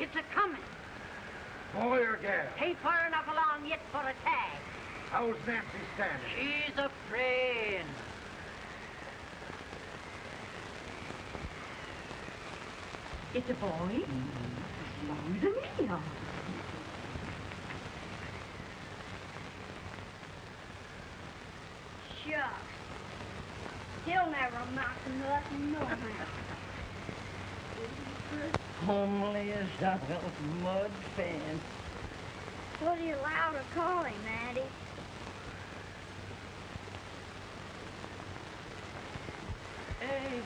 It's a-coming. Boy or gal? Ain't far enough along yet for a tag. How's Nancy standing? She's afraid. It's a boy? Long to me, all. Shucks. He'll never amount to nothing, no man. Homely as a mud fan. What are you allowed to call him, Addie? Abraham.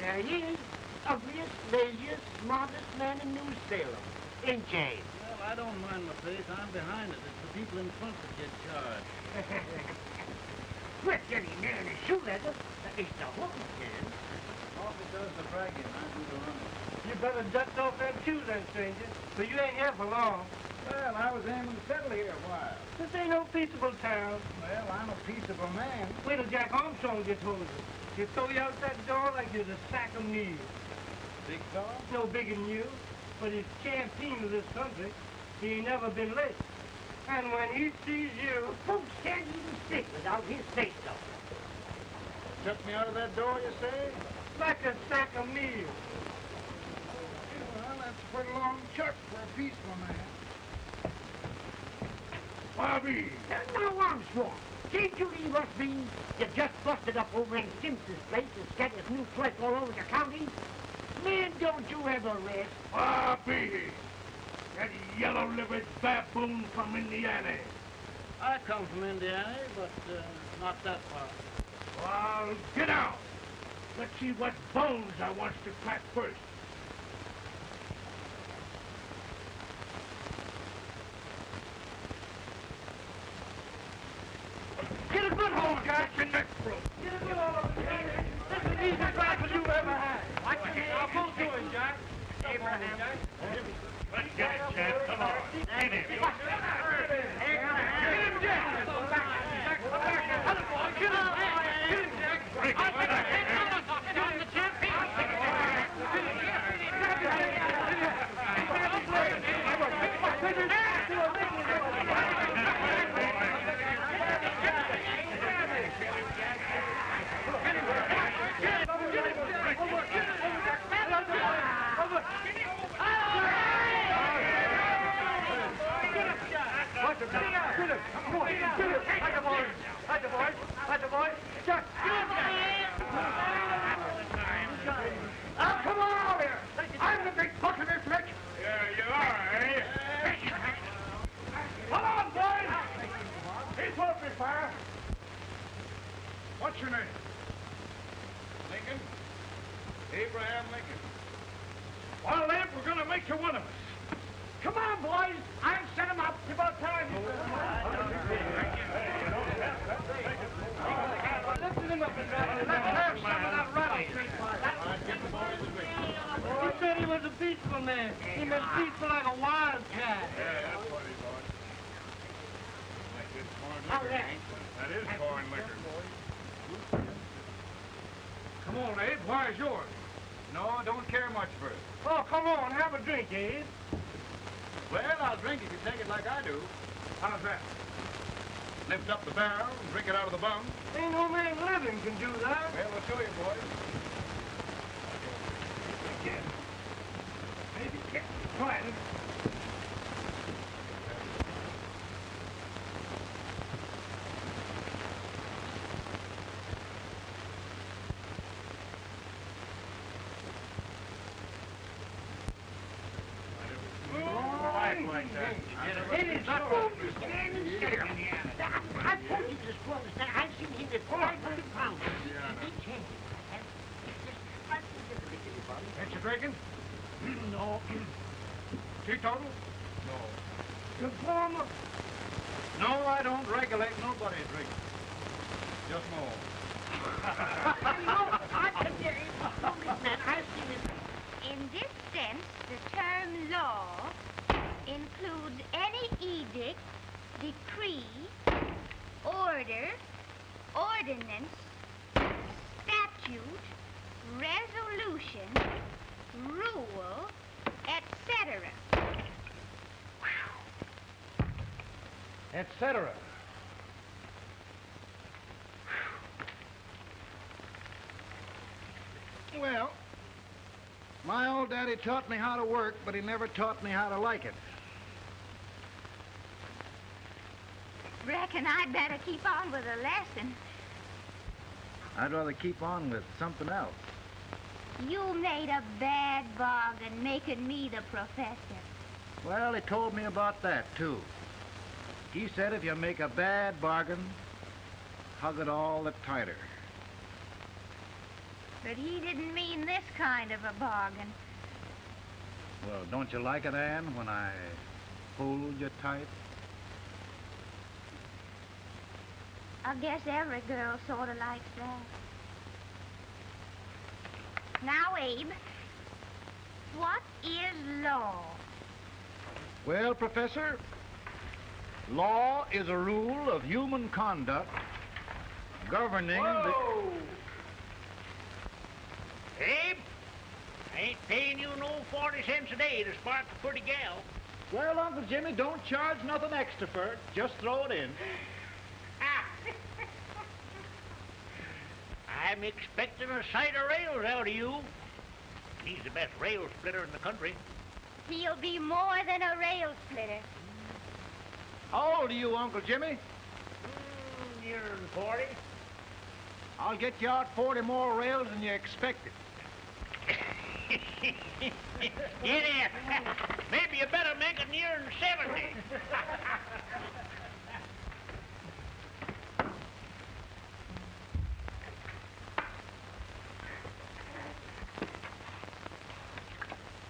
There he is, ugliest, laziest, smartest man in New Salem. In James. Well, I don't mind my face. I'm behind it. It's the people in front that get charged. With any man in shoe leather, it's the hook man. Officer does the bragging. I do the running. You better dust off them shoes then, stranger, for you ain't here for long. Well, I was aiming to settle here a while. This ain't no peaceable town. Well, I'm a peaceable man. Wait till Jack Armstrong gets hold of you. He'll throw you out that door like you're a sack of meal. Big dog? No bigger than you, but he's champion of this country. He ain't never been late. And when he sees you, Folks can't even stick without his face off. Took me out of that door, you say? like a sack of meal. Well, that's a pretty long chart for a peaceful man. Bobby! Now, Armstrong, can't you leave us be? You just busted up over in Simpson's place and scattered new flesh all over the county. Man, don't you ever rest. Bobby! That yellow-livered baboon from Indiana. I come from Indiana, but not that far. Well, get out. Let's see what bones I wants to crack first. Get a good hold, guys. Your neck broke. Get a good hold. This is the easiest rifle you ever had. I'll pull to it, Jack. Abraham. Let's get it, Jack. Come on. Get him. Get him, Jack. Come back here. Get him. Get him, Jack. Break it. Get him, the champ. Come on out here! I'm the big buck of this lick! Yeah, you are, eh? Come on, boys! He's open fire! What's your name? Lincoln? Abraham Lincoln. Well, then, we're gonna make you one of us. Come on, boys! I'll set him up. It's about time. Lift him up and let's have some of that rattlesnake. He said he was a peaceful man. He meant peaceful like a wildcat. Yeah, that's what he thought. Like this corn liquor. That is corn liquor. Come on, Abe. Where's yours? No, I don't care much for it. Oh, come on. Have a drink, Abe. Well, I'll drink if you take it like I do. How's that? Lift up the barrel and drink it out of the bung. Ain't no man living can do that. Well, I'll show you, boys. Again. Maybe get quiet. Like that. It is a fool to stand and stare. I told you to squirrel this thing. I've seen him at 500 pounds. He can't. Ain't you drinking? No. Teetotal? No. Reformer? No I don't regulate nobody's drinking. Just more. No, I can hear it. Man, I've seen it. In this sense, the term law includes any edict, decree, order, ordinance, statute, resolution, rule, etc. Etc. Well, my old daddy taught me how to work, but he never taught me how to like it. Reckon I'd better keep on with the lesson. I'd rather keep on with something else. You made a bad bargain making me the professor. Well, he told me about that, too. He said if you make a bad bargain, hug it all the tighter. But he didn't mean this kind of a bargain. Well, don't you like it, Ann, when I hold you tight? I guess every girl sort of likes that. Now, Abe, what is law? Well, Professor, law is a rule of human conduct governing the... Abe, I ain't paying you no 40 cents a day to spark a pretty gal. Well, Uncle Jimmy, don't charge nothing extra for it. Just throw it in. I'm expecting a sight of rails out of you. He's the best rail splitter in the country. He'll be more than a rail splitter. How old are you, Uncle Jimmy? Nearer than 40. I'll get you out 40 more rails than you expected. Get in. Maybe you better make it nearer than 70.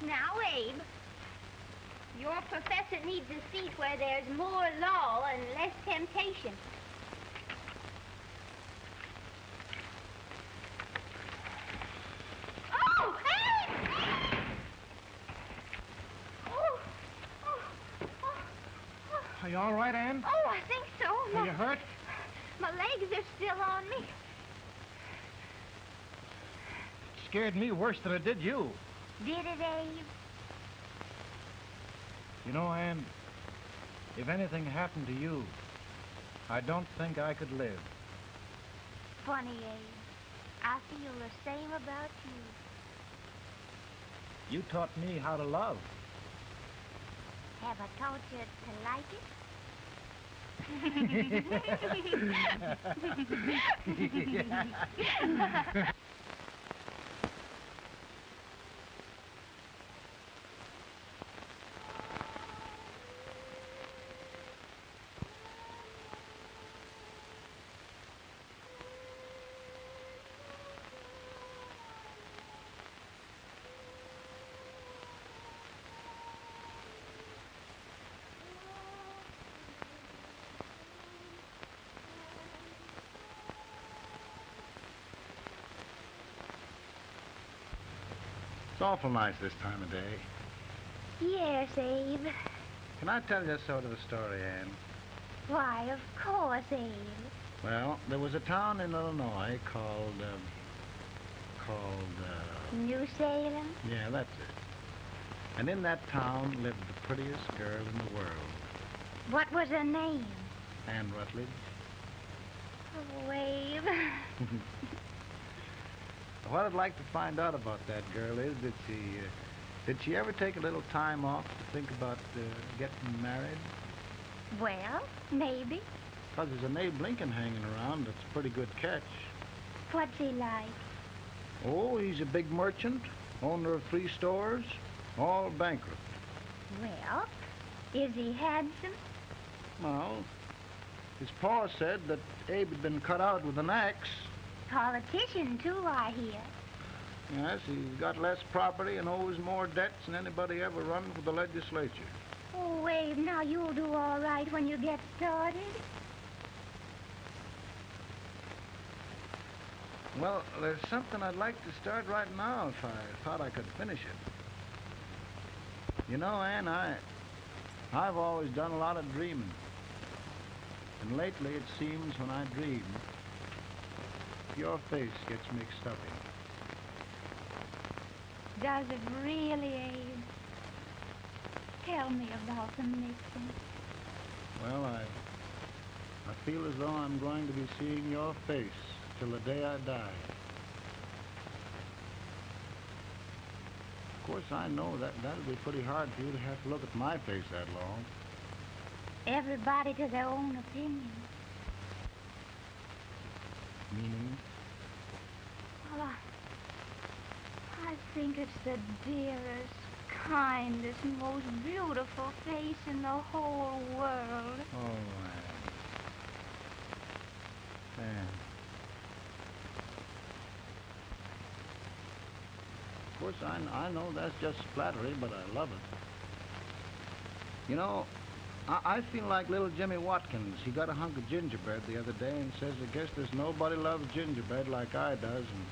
Now, Abe, your professor needs a seat where there's more law and less temptation. Oh, Abe! Are you all right, Ann? Oh, I think so. Are you hurt? My legs are still on me. It scared me worse than it did you. Did it, Abe? You know, Ann, if anything happened to you, I don't think I could live. Funny, Abe. I feel the same about you. You taught me how to love. Have I taught you to like it? It's awful nice this time of day. Yes, Abe. Can I tell you sort of a story, Ann? Why, of course, Abe. Well, there was a town in Illinois called, New Salem? yeah, that's it. And in that town lived the prettiest girl in the world, What was her name? Ann Rutledge. Oh, Abe. What I'd like to find out about that girl is, did she ever take a little time off to think about getting married? Well, maybe. Because there's an Abe Lincoln hanging around that's a pretty good catch. What's he like? Oh, he's a big merchant, owner of 3 stores, all bankrupt. Well, is he handsome? Well, his pa said that Abe had been cut out with an axe. Politician, too, I hear. Yes, he's got less property and owes more debts than anybody ever run for the legislature. Oh, Abe, now you'll do all right when you get started. Well, there's something I'd like to start right now if I thought I could finish it. You know, Ann, I've always done a lot of dreaming. And lately it seems when I dream, your face gets mixed up in it. Does it really, Abe? Tell me about the mixing. Well, I feel as though I'm going to be seeing your face till the day I die. Of course, I know that'll be pretty hard for you to have to look at my face that long. Everybody to their own opinion. Meaning? Well, I think it's the dearest, kindest, most beautiful face in the whole world. Oh, Ann. Of course, I know that's just flattery, but I love it. You know, I feel like little Jimmy Watkins. He got a hunk of gingerbread the other day and says, I guess there's nobody loves gingerbread like I does, and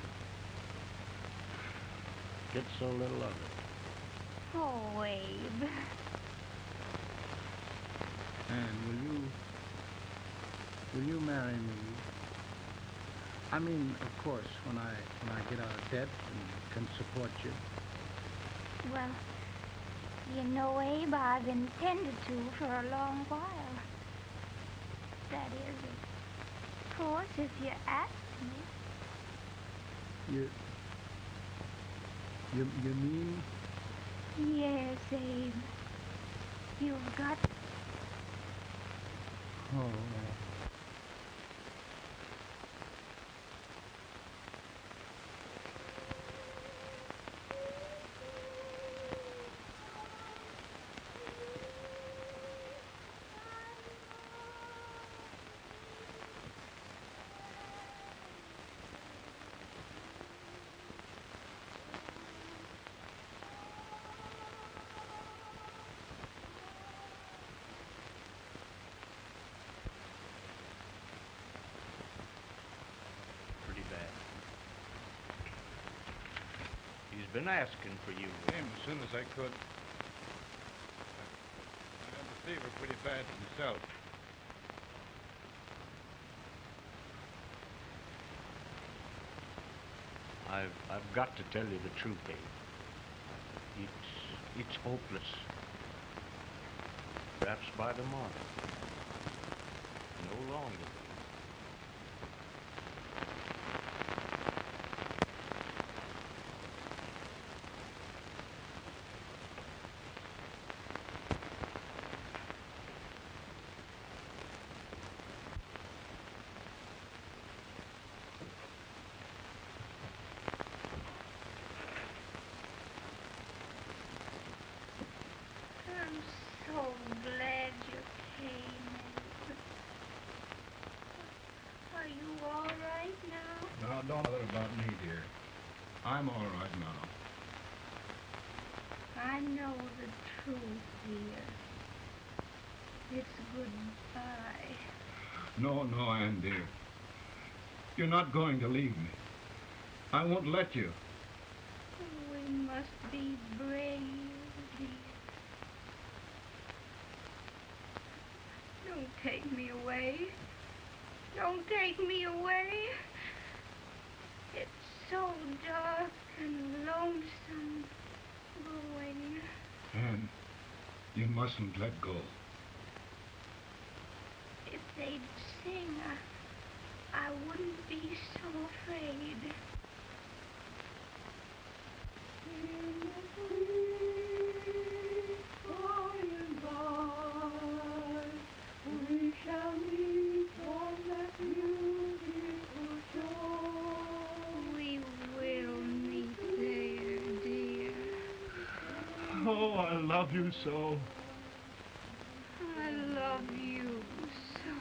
gets so little of it. Oh, Abe. And will you marry me? I mean, of course, when I get out of debt and can support you. Well, you know, Abe, I've intended to for a long while. That is, of course, if you ask me. You mean? Yes, Abe. You've got... Oh, Been asking for you. Came as soon as I could. I had the fever pretty bad myself. I've got to tell you the truth, Abe. It's hopeless. Perhaps by tomorrow. No longer. I'm so glad you came. Are you all right now? No, don't bother about me, dear. I'm all right now. I know the truth, dear. It's goodbye. No, Ann, dear. You're not going to leave me. I won't let you. We must be brave, dear. Don't take me away. Don't take me away. It's so dark and lonesome going. Ann, you mustn't let go. If they'd sing, I wouldn't be so afraid. In the sweet by and by, we shall meet on that beautiful shore. We will meet there, dear. Oh, I love you so. I love you so.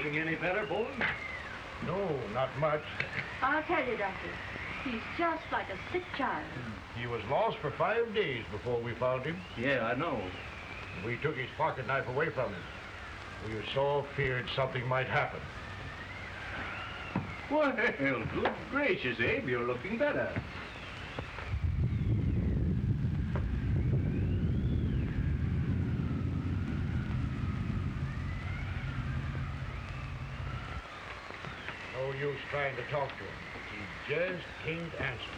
looking any better, Bolton? No, not much. I'll tell you, Doctor. He's just like a sick child. He was lost for 5 days before we found him. Yeah, I know. We took his pocket knife away from him. We were so feared something might happen. Well, good gracious, Abe, you're looking better. No use trying to talk to him. He just can't answer.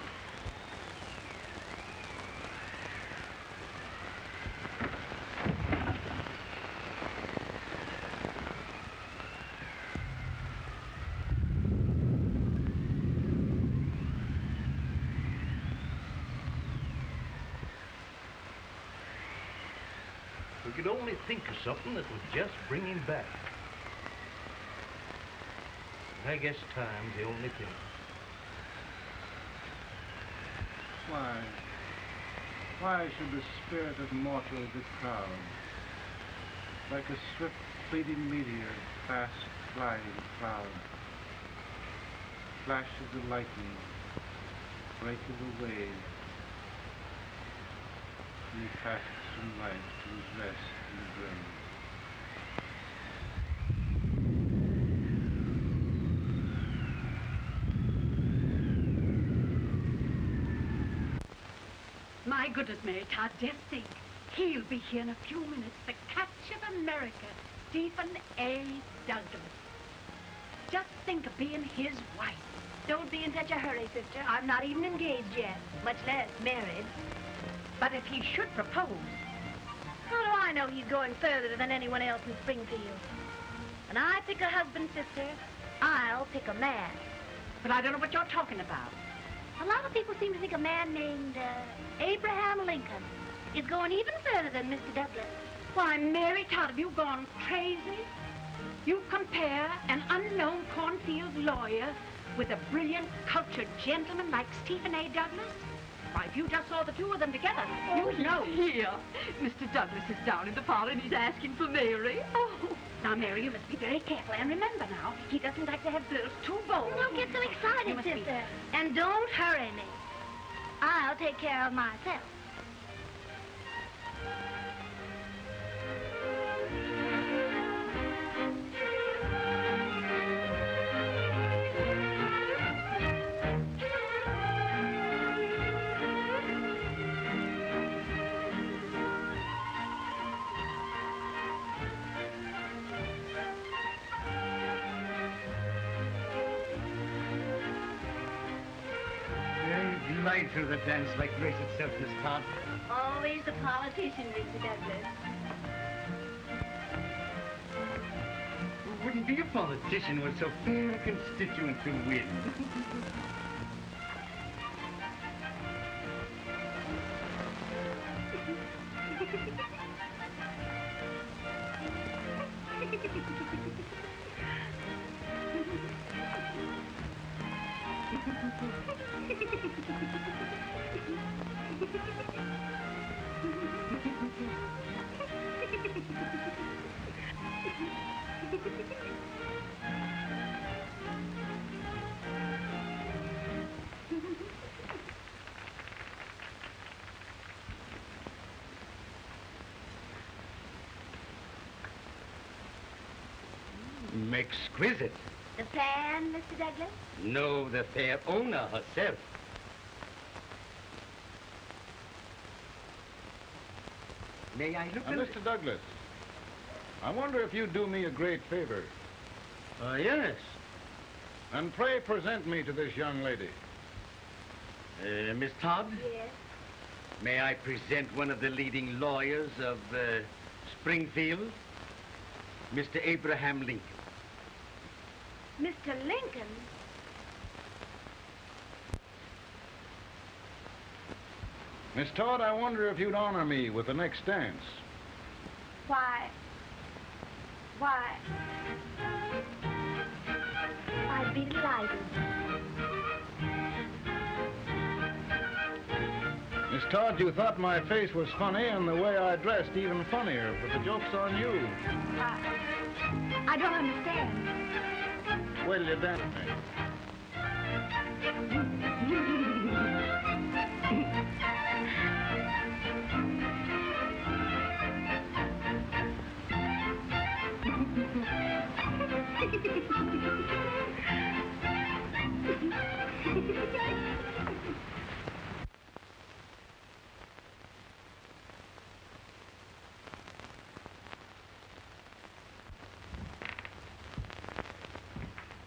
We could only think of something that would just bring him back. I guess time's the only thing. Why should the spirit of mortal be proud? Like a swift fleeting meteor, fast flying cloud. Flash of the lightning, break of the wave. And he passes from life to his rest in the grave. My goodness, Mary Todd, just think. He'll be here in a few minutes. The catch of America, Stephen A. Douglas. Just think of being his wife. Don't be in such a hurry, sister. I'm not even engaged yet, much less married. But if he should propose... How do I know he's going further than anyone else in Springfield? When I pick a husband, sister, I'll pick a man. But I don't know what you're talking about. A lot of people seem to think a man named Abraham Lincoln is going even further than Mr. Douglas. Why, Mary Todd, have you gone crazy? You compare an unknown cornfield lawyer with a brilliant, cultured gentleman like Stephen A. Douglas? Why, if you just saw the two of them together, you'd know. Here, Mr. Douglas is down in the parlor and he's asking for Mary. Oh, now, Mary, you must be very careful. And remember now, he doesn't like to have girls too bold. Don't get so excited, sister. And don't hurry me. I'll take care of myself. Glide through the dance like grace itself, Miss Todd. Always the politician, Mr. Douglas. Wouldn't be a politician with so fair a constituent to win. Exquisite. The fan, Mr. Douglas? No, the fair owner herself. May I look Now, Mr. Douglas, I wonder if you'd do me a great favor. Yes. And pray present me to this young lady. Miss Todd? Yes. May I present one of the leading lawyers of Springfield, Mr. Abraham Lincoln. Mr. Lincoln? Miss Todd, I wonder if you'd honor me with the next dance. Why, I'd be delighted. Miss Todd, you thought my face was funny and the way I dressed even funnier, but the joke's on you. I don't understand. Wait till you're done.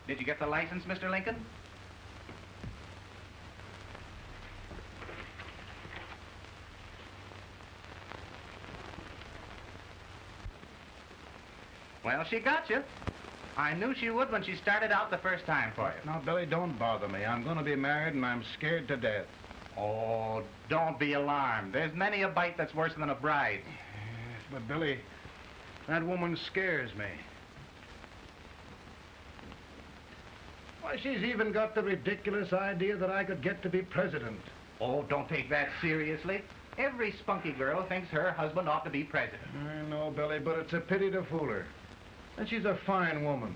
Did you get the license, Mr. Lincoln? Well, she got you. I knew she would when she started out the first time for you. Now, Billy, don't bother me. I'm going to be married, and I'm scared to death. Oh, don't be alarmed. There's many a bite that's worse than a bride. Yes, but, Billy, that woman scares me. Why, she's even got the ridiculous idea that I could get to be president. Oh, don't take that seriously. Every spunky girl thinks her husband ought to be president. I know, Billy, but it's a pity to fool her. And she's a fine woman.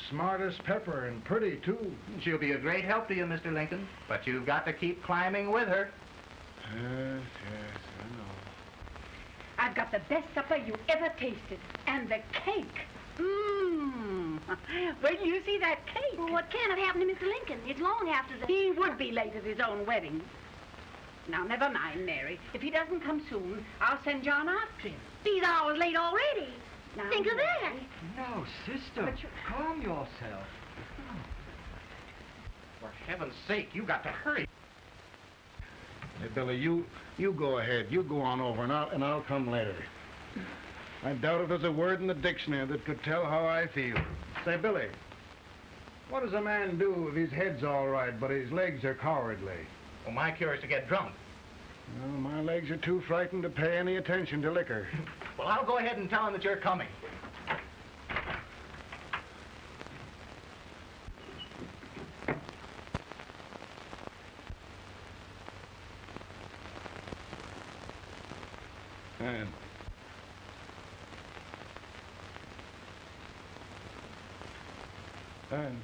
Smart as pepper and pretty, too. She'll be a great help to you, Mr. Lincoln. But you've got to keep climbing with her. Yes, I know. I've got the best supper you ever tasted. And the cake. Mmm. Wait till you see that cake. Well, what can have happened to Mr. Lincoln? It's long after the... He would be late at his own wedding. Now, never mind, Mary. If he doesn't come soon, I'll send John after him. He's hours late already. Now, Think of that. No, sister. Calm yourself. For heaven's sake, you got to hurry. Hey, Billy, you go ahead. You go on over, and I'll come later. I doubt if there's a word in the dictionary that could tell how I feel. Say, Billy, what does a man do if his head's all right, but his legs are cowardly? Well, my cure is to get drunk. Well, my legs are too frightened to pay any attention to liquor. Well, I'll go ahead and tell him that you're coming. Ann. Ann.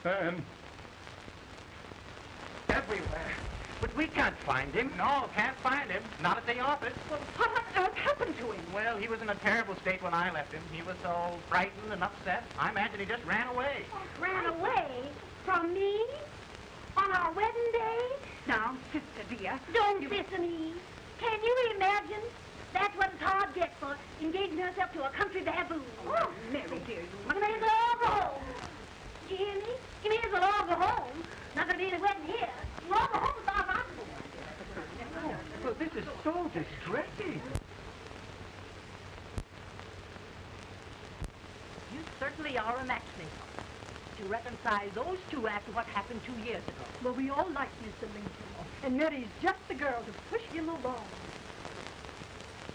Ann. Everywhere. But we can't find him. No, can't find him. Not at the office. Well, what on earth happened to him? Well, he was in a terrible state when I left him. He was so frightened and upset. I imagine he just ran away. Ran away from me? On our wedding day? Now, sister dear. Don't listen to me. Can you imagine? That's what his heart gets for engaging herself to a country baboon. Oh, Mary, dear, you You may as well all go home. Did you hear me? You may as well all go home. Not gonna be any wedding here. You all go home as far as I'm concerned. Well, this is so distressing. You certainly are a matchmaker. To reconcile those two after what happened 2 years ago. Well, we all like Mr. Lincoln, and Mary's just the girl to push him along.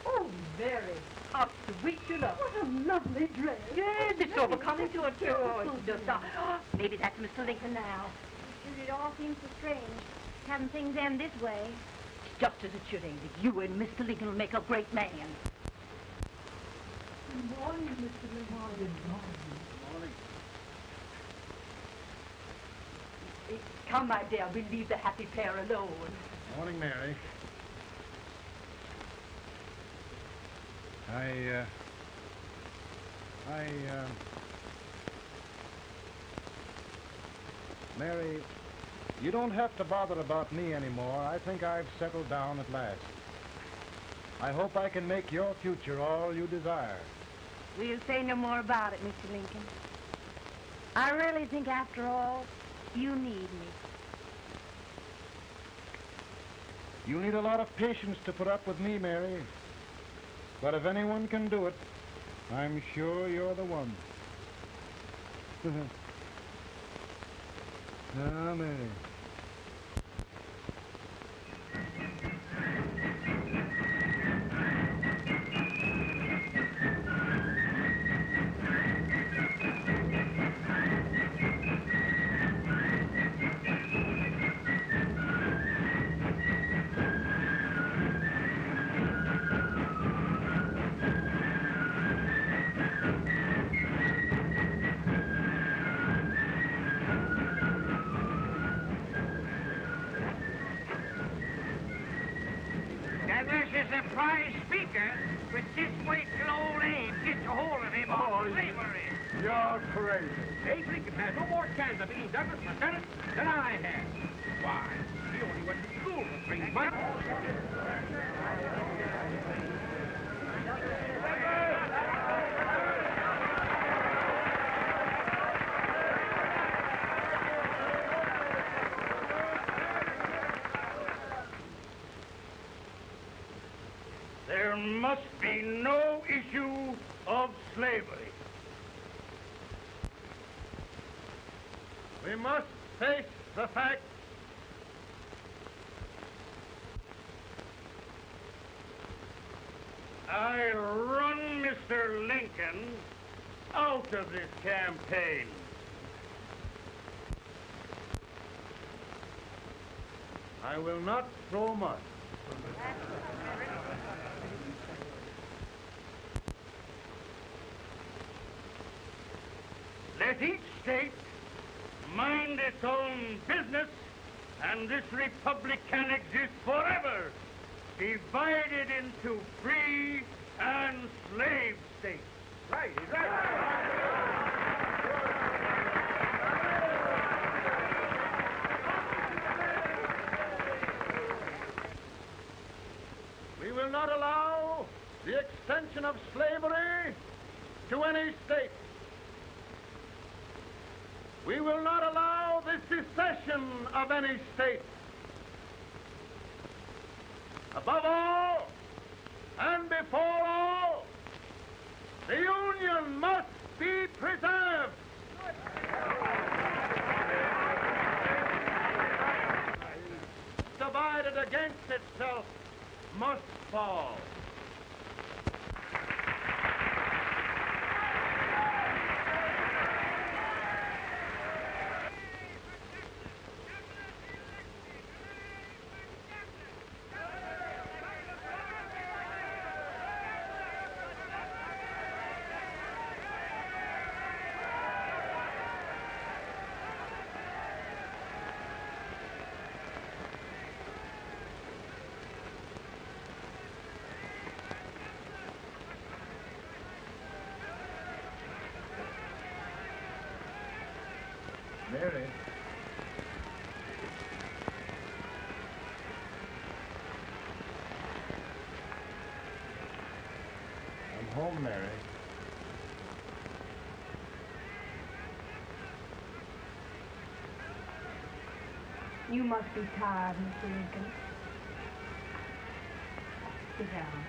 Oh, Mary, how sweet you look. What a lovely dress. Yes, it's so becoming to her, too. It's just, maybe that's Mr. Lincoln now. It all seems so strange, having things end this way. Just as it should, Amy. You and Mr. Lincoln will make a great man. Good morning, Mr. Lincoln. Morning. Come, my dear, we'll leave the happy pair alone. Morning, Mary. Mary, you don't have to bother about me anymore. I think I've settled down at last. I hope I can make your future all you desire. We'll say no more about it, Mr. Lincoln. I really think, after all, you need me. You need a lot of patience to put up with me, Mary. But if anyone can do it, I'm sure you're the one. Now, Mary. try speaker, but just wait till old Abe gets a hold of him on slavery. You're crazy. Abe Lincoln had no more chance of being Douglas for Senate than I had. Why, he only went to school for 3 months. There must be no issue of slavery. We must face the fact I'll run Mr. Lincoln out of this campaign. I will not throw mud. Let each state mind its own business, and this republic can exist forever, divided into free and slave states. Right, he's right. We will not allow the extension of slavery to any state. We will not allow the secession of any state. Above all, and before all, the Union must be preserved. Divided against itself must fall. Mary. I'm home, Mary. You must be tired, Mr. Lincoln. Sit down.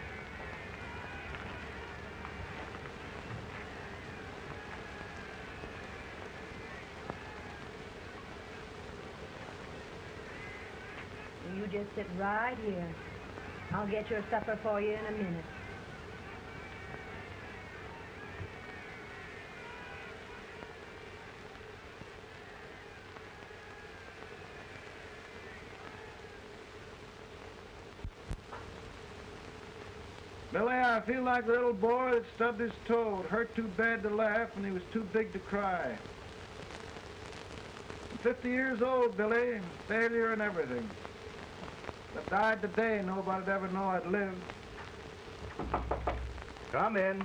You just sit right here. I'll get your supper for you in a minute. Billy, I feel like the little boy that stubbed his toe. It hurt too bad to laugh, and he was too big to cry. I'm 50 years old, Billy. Failure and everything. If I died today, nobody'd ever know I'd lived. Come in.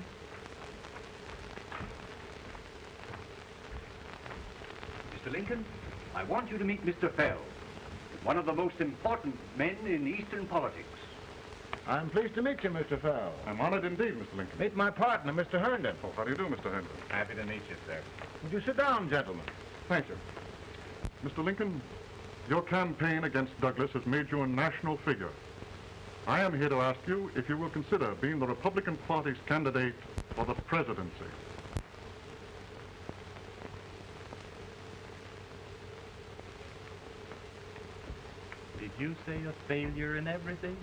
Mr. Lincoln, I want you to meet Mr. Fell, one of the most important men in Eastern politics. I'm pleased to meet you, Mr. Fell. I'm honored indeed, Mr. Lincoln. Meet my partner, Mr. Herndon. Oh, how do you do, Mr. Henry? Happy to meet you, sir. Would you sit down, gentlemen? Thank you. Mr. Lincoln, your campaign against Douglas has made you a national figure. I am here to ask you if you will consider being the Republican Party's candidate for the presidency. Did you say a failure in everything?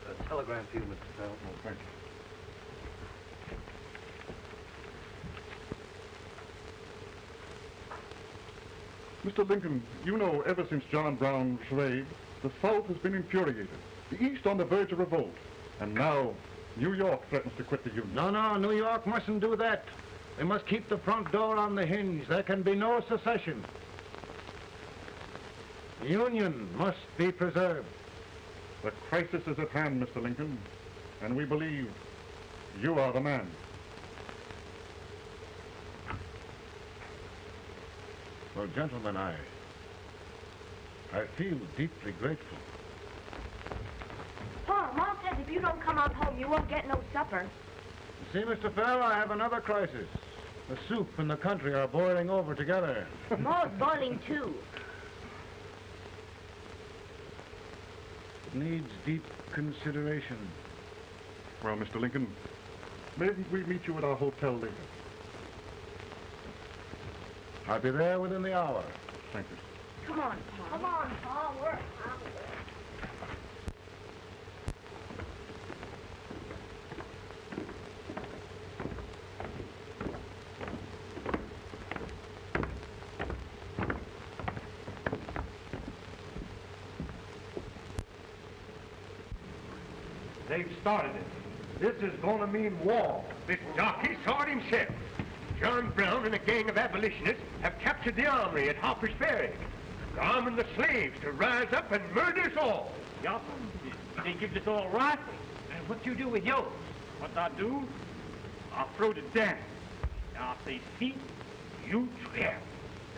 A telegram for you, Mr. Fell. Oh, thank you. Mr. Lincoln, you know ever since John Brown was raised, the South has been infuriated, the East on the verge of revolt, and now New York threatens to quit the Union. No, New York mustn't do that. They must keep the front door on the hinge. There can be no secession. The Union must be preserved. The crisis is at hand, Mr. Lincoln, and we believe you are the man. Well, gentlemen, I feel deeply grateful. Pa, Mom says if you don't come out home, you won't get no supper. You see, Mr. Fell, I have another crisis. The soup and the country are boiling over together. Ma's boiling too. It needs deep consideration. Well, Mr. Lincoln, maybe we meet you at our hotel later. I'll be there within the hour. Thank you. Come on, Pa. Come on, Pa. We're They've started it. This is going to mean war. This darky saw it himself. John Brown and a gang of abolitionists have captured the armory at Harper's Ferry. They're arming the slaves to rise up and murder us all. Yup. They give us all rifles. And what you do with yours? What I do? I throw it down. Now if they see, you trap.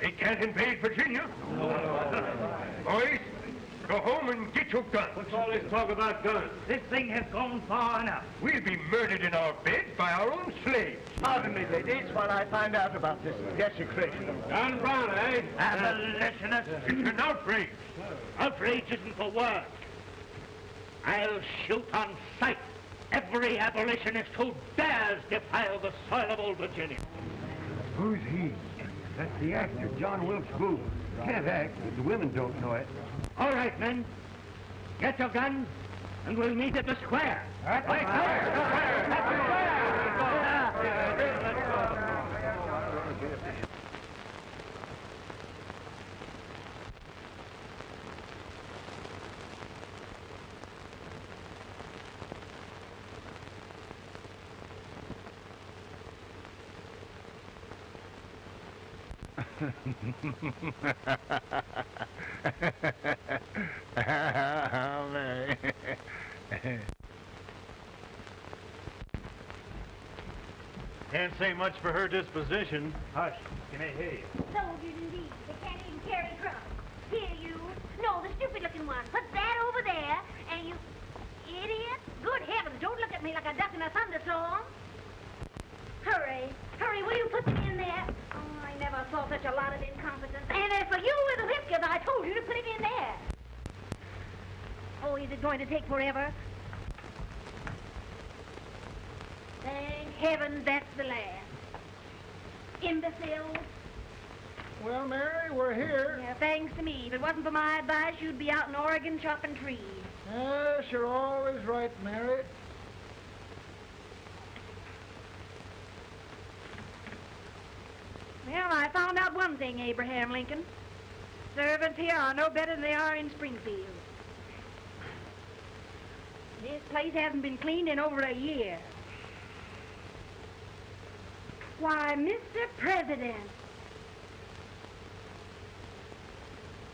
They can't invade Virginia. Boys, go home and get your guns. What's all this talk about guns? This thing has gone far enough. We'll be murdered in our beds by our own slaves. Pardon me, ladies, while I find out about this desecration. John Brown, eh? Abolitionists. It's an outrage. Outrage isn't the word. I'll shoot on sight every abolitionist who dares defile the soil of old Virginia. Who's he? That's the actor, John Wilkes Booth. Can't act, but the women don't know it. All right, men. Get your guns, and we'll meet at the square. At the square! Mary. Can't say much for her disposition. Hush. Can I hear you? Soldiers indeed. They can't even carry crumbs. Here, you. No, the stupid-looking one. Put that over there, and you... Idiot. Good heavens, don't look at me like a duck in a thunderstorm. Hurry. Hurry, will you put them in there? Oh, I never saw such a lot of incompetence. And as for you with the whiskers, I told you to put it in there. Oh, is it going to take forever? Thank heavens that's the last. Imbeciles. Well, Mary, we're here. Yeah, thanks to me. If it wasn't for my advice, you'd be out in Oregon chopping trees. Yes, you're always right, Mary. Well, I found out one thing, Abraham Lincoln. Servants here are no better than they are in Springfield. This place hasn't been cleaned in over a year. Why, Mr. President.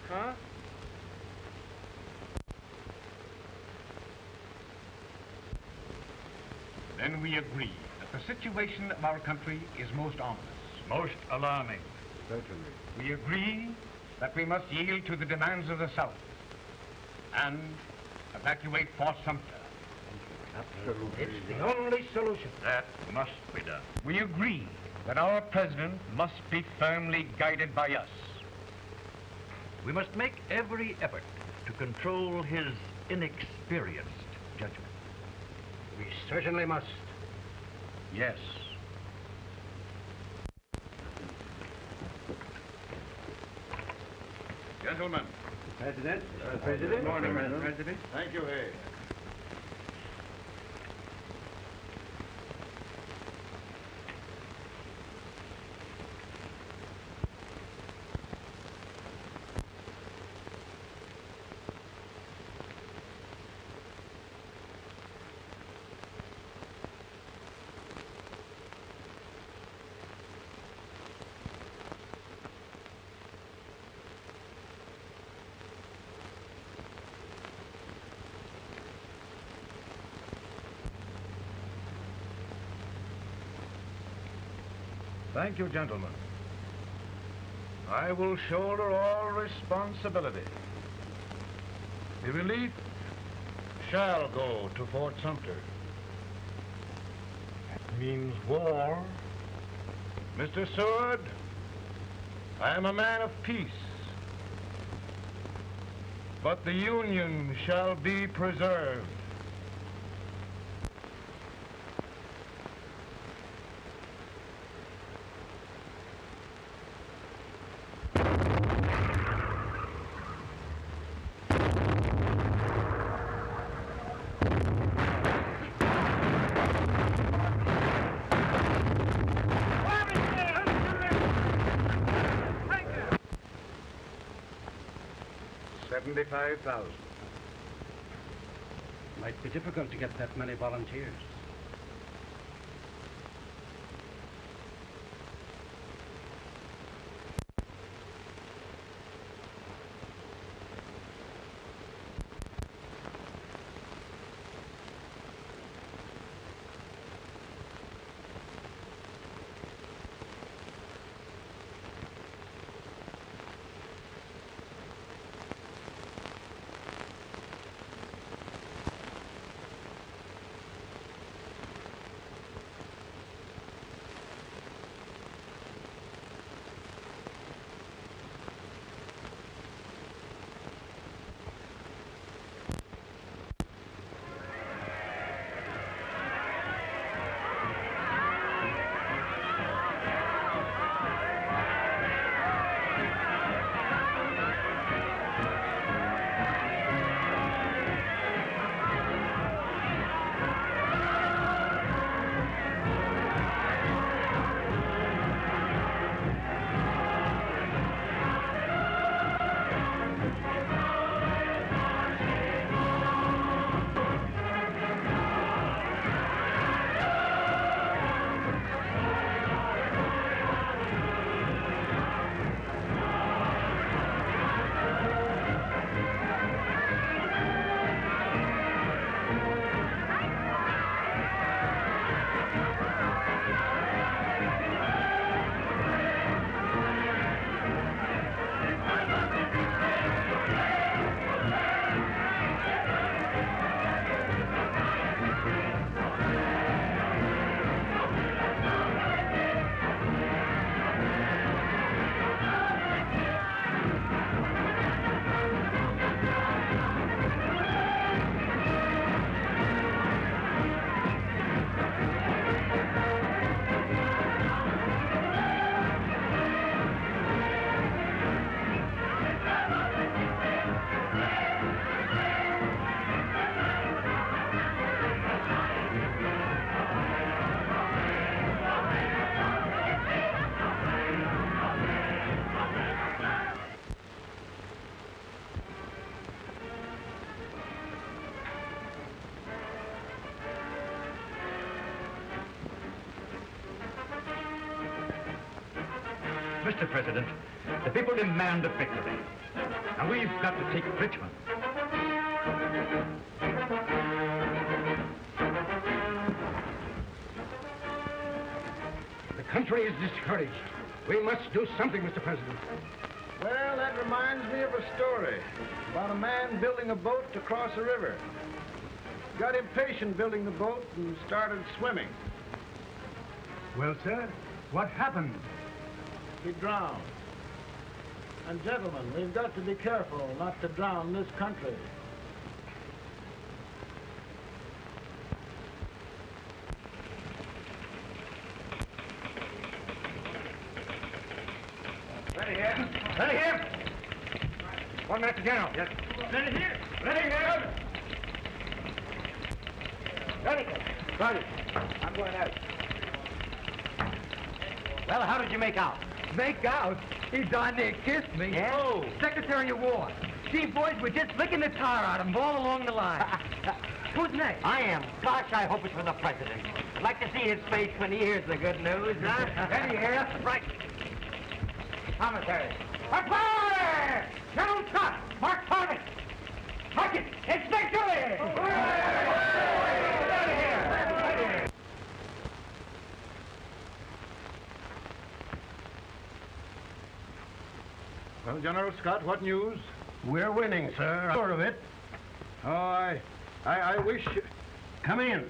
Huh? Then we agree that the situation of our country is most ominous. Most alarming. Certainly. We agree that we must yield to the demands of the South and evacuate Fort Sumter. Absolutely. It's the only solution. That must be done. We agree that our president must be firmly guided by us. We must make every effort to control his inexperienced judgment. We certainly must. Yes. Gentlemen. President. Good morning, Mr. President. Thank you, Hay. Thank you, gentlemen. I will shoulder all responsibility. The relief shall go to Fort Sumter. That means war. Mr. Seward, I am a man of peace. But the Union shall be preserved. $75,000. Might be difficult to get that many volunteers. Mr. President, the people demand a victory, and we've got to take Richmond. The country is discouraged. We must do something, Mr. President. Well, that reminds me of a story about a man building a boat to cross a river. Got impatient building the boat and started swimming. Well, sir, what happened? He drowned. And gentlemen, we've got to be careful not to drown this country. Ready here. Ready here. 1 minute to general. Yes. Ready here. Ready here. Ready. Ready. I'm going out. Well, how did you make out? Make out? He darn near kissed me. Yeah? Oh, Secretary of War. See, boys, we're just licking the tar out of him all along the line. Who's next? I am. Gosh, I hope it's for the president. I'd like to see his face when he hears the good news, huh? Ready here. Right. Commissary. Fire! General Scott! Mark target! Mark it! It's victory! General Scott, what news? We're winning, sir. I'm sure of it. Oh, I wish... Come in.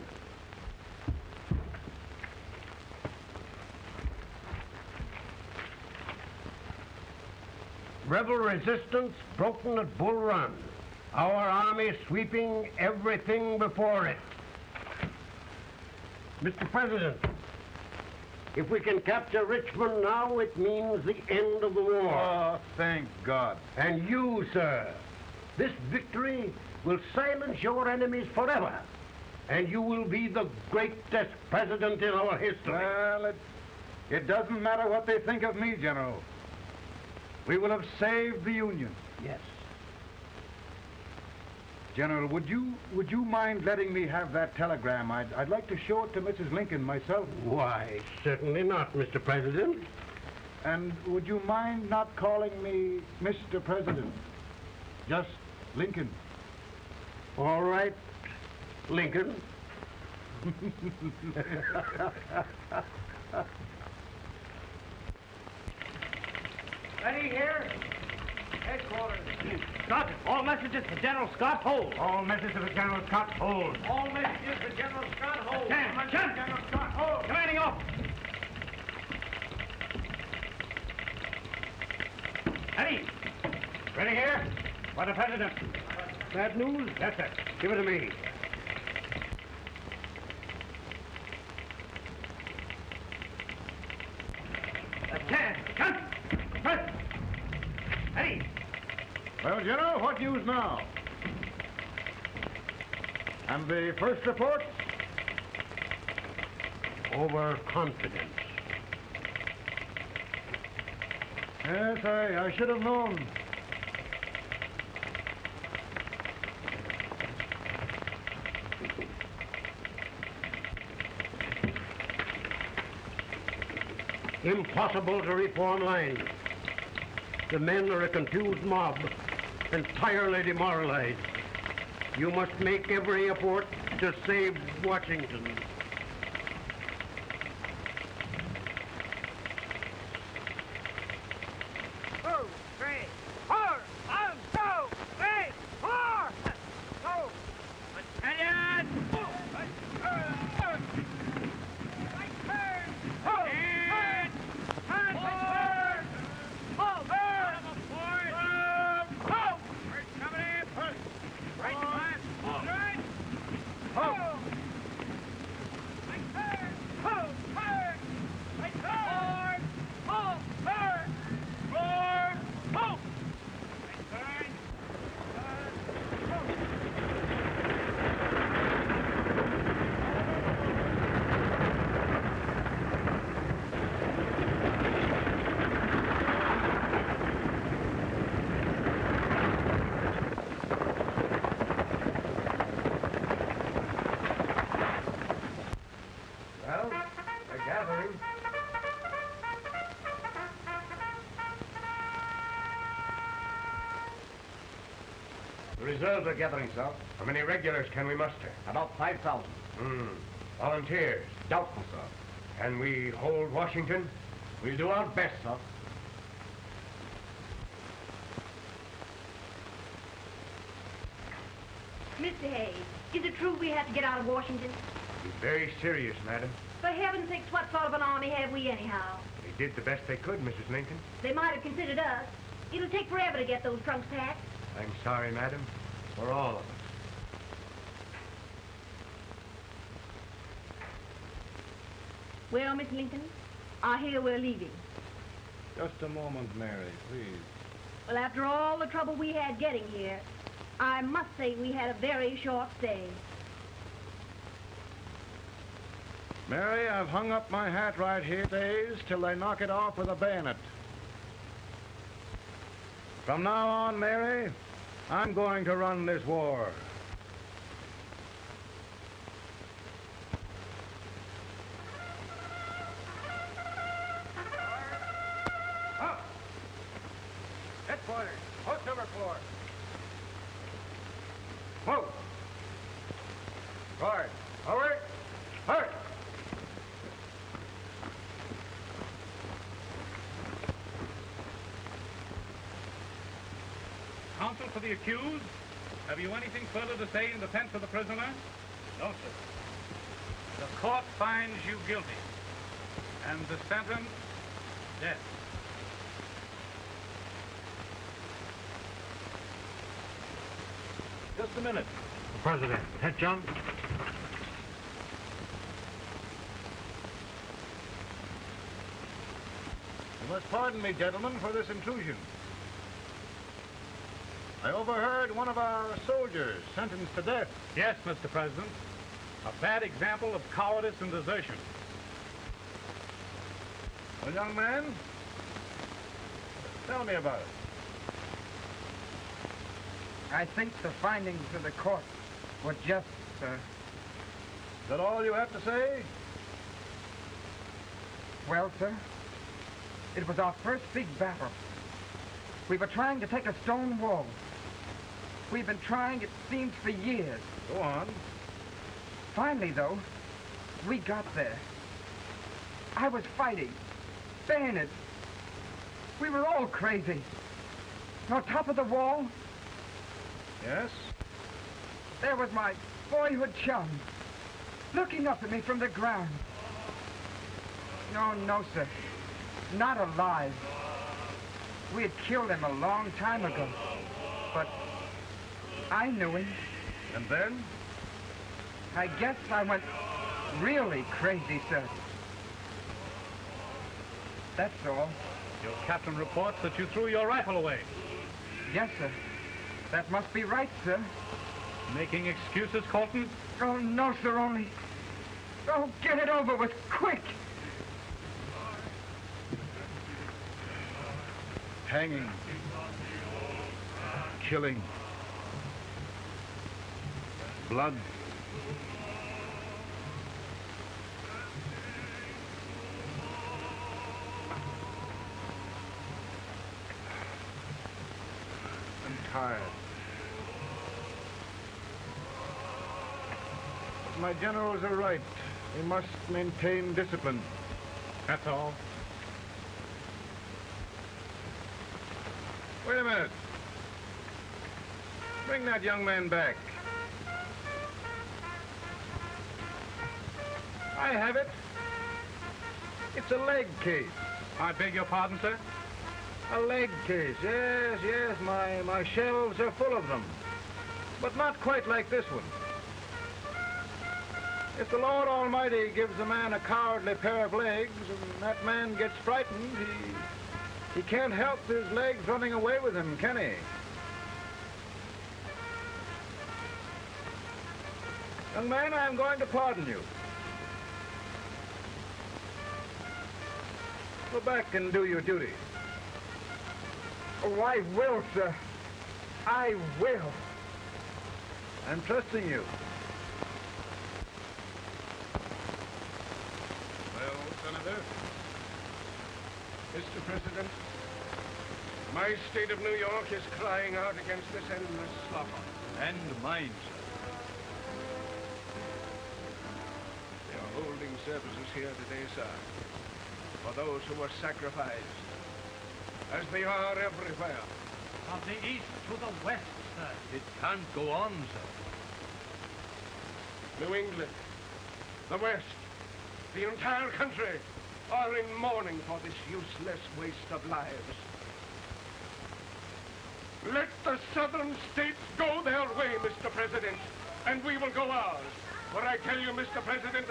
Rebel resistance broken at Bull Run. Our army sweeping everything before it. Mr. President, if we can capture Richmond now, it means the end of the war. Oh, thank God. And you, sir, this victory will silence your enemies forever. And you will be the greatest president in our history. Well, it doesn't matter what they think of me, General. We will have saved the Union. Yes. General, would you mind letting me have that telegram? I'd like to show it to Mrs. Lincoln myself. Why, certainly not, Mr. President. And would you mind not calling me Mr. President? Just Lincoln. All right, Lincoln. Ready here? Headquarters. Scott, all messages for General Scott, hold. All messages for General Scott, hold. All messages for General Scott, hold. Stand. General Scott, hold. Commanding officer. Ready? Ready here? For the President. Bad news? Yes, sir. Give it to me. Ready? Well, General, what news now? And the first report? Overconfidence. Yes, I should have known. Impossible to reform lines. The men are a confused mob, entirely demoralized. You must make every effort to save Washington. The reserves are gathering, sir. How many regulars can we muster? About 5,000. Volunteers? Doubtful, sir. Can we hold Washington? We'll do our best, sir. Mr. Hayes, is it true we have to get out of Washington? Be very serious, madam. For heaven's sakes, what sort of an army have we anyhow? They did the best they could, Mrs. Lincoln. They might have considered us. It'll take forever to get those trunks packed. I'm sorry, madam, for all of us. Well, Miss Lincoln, I hear we're leaving. Just a moment, Mary, please. Well, after all the trouble we had getting here, I must say we had a very short stay. Mary, I've hung up my hat right here days till they knock it off with a bayonet. From now on, Mary, I'm going to run this war. Up! Headquarters, post number 4. Move! Forward! Forward! Forward! for the accused. Have you anything further to say in defense of the prisoner? No, sir. The court finds you guilty, and the sentence, death. Just a minute. President, head John. You must pardon me, gentlemen, for this intrusion. I overheard one of our soldiers sentenced to death. Yes, Mr. President. A bad example of cowardice and desertion. Well, young man, tell me about it. I think the findings of the court were just, sir. Is that all you have to say? Well, sir, it was our first big battle. We were trying to take a stone wall. We've been trying, it seems, for years. Go on. Finally, though, we got there. I was fighting, bayonets. We were all crazy. On top of the wall, yes, there was my boyhood chum, looking up at me from the ground. No, sir. Not alive. We had killed him a long time ago. But I knew him. And then? I guess I went really crazy, sir. That's all. Your captain reports that you threw your rifle away. Yes, sir. That must be right, sir. Making excuses, Colton? Oh, no, sir, only... Oh, get it over with, quick! Hanging. Killing. Blood. I'm tired. But my generals are right. We must maintain discipline. That's all. Wait a minute. Bring that young man back. I have it. It's a leg case. I beg your pardon, sir? A leg case, yes. My shelves are full of them. But not quite like this one. If the Lord Almighty gives a man a cowardly pair of legs and that man gets frightened, he can't help his legs running away with him, can he? Young man, I'm going to pardon you. Go back and do your duty. Oh, I will, sir. I will. I'm trusting you. Well, Senator, Mr. President, my state of New York is crying out against this endless slaughter. And mine, sir. They are holding services here today, sir, for those who were sacrificed, as they are everywhere. From the east to the west, sir. It can't go on, sir. New England, the West, the entire country are in mourning for this useless waste of lives. Let the southern states go their way, Mr. President, and we will go ours. For I tell you, Mr. President,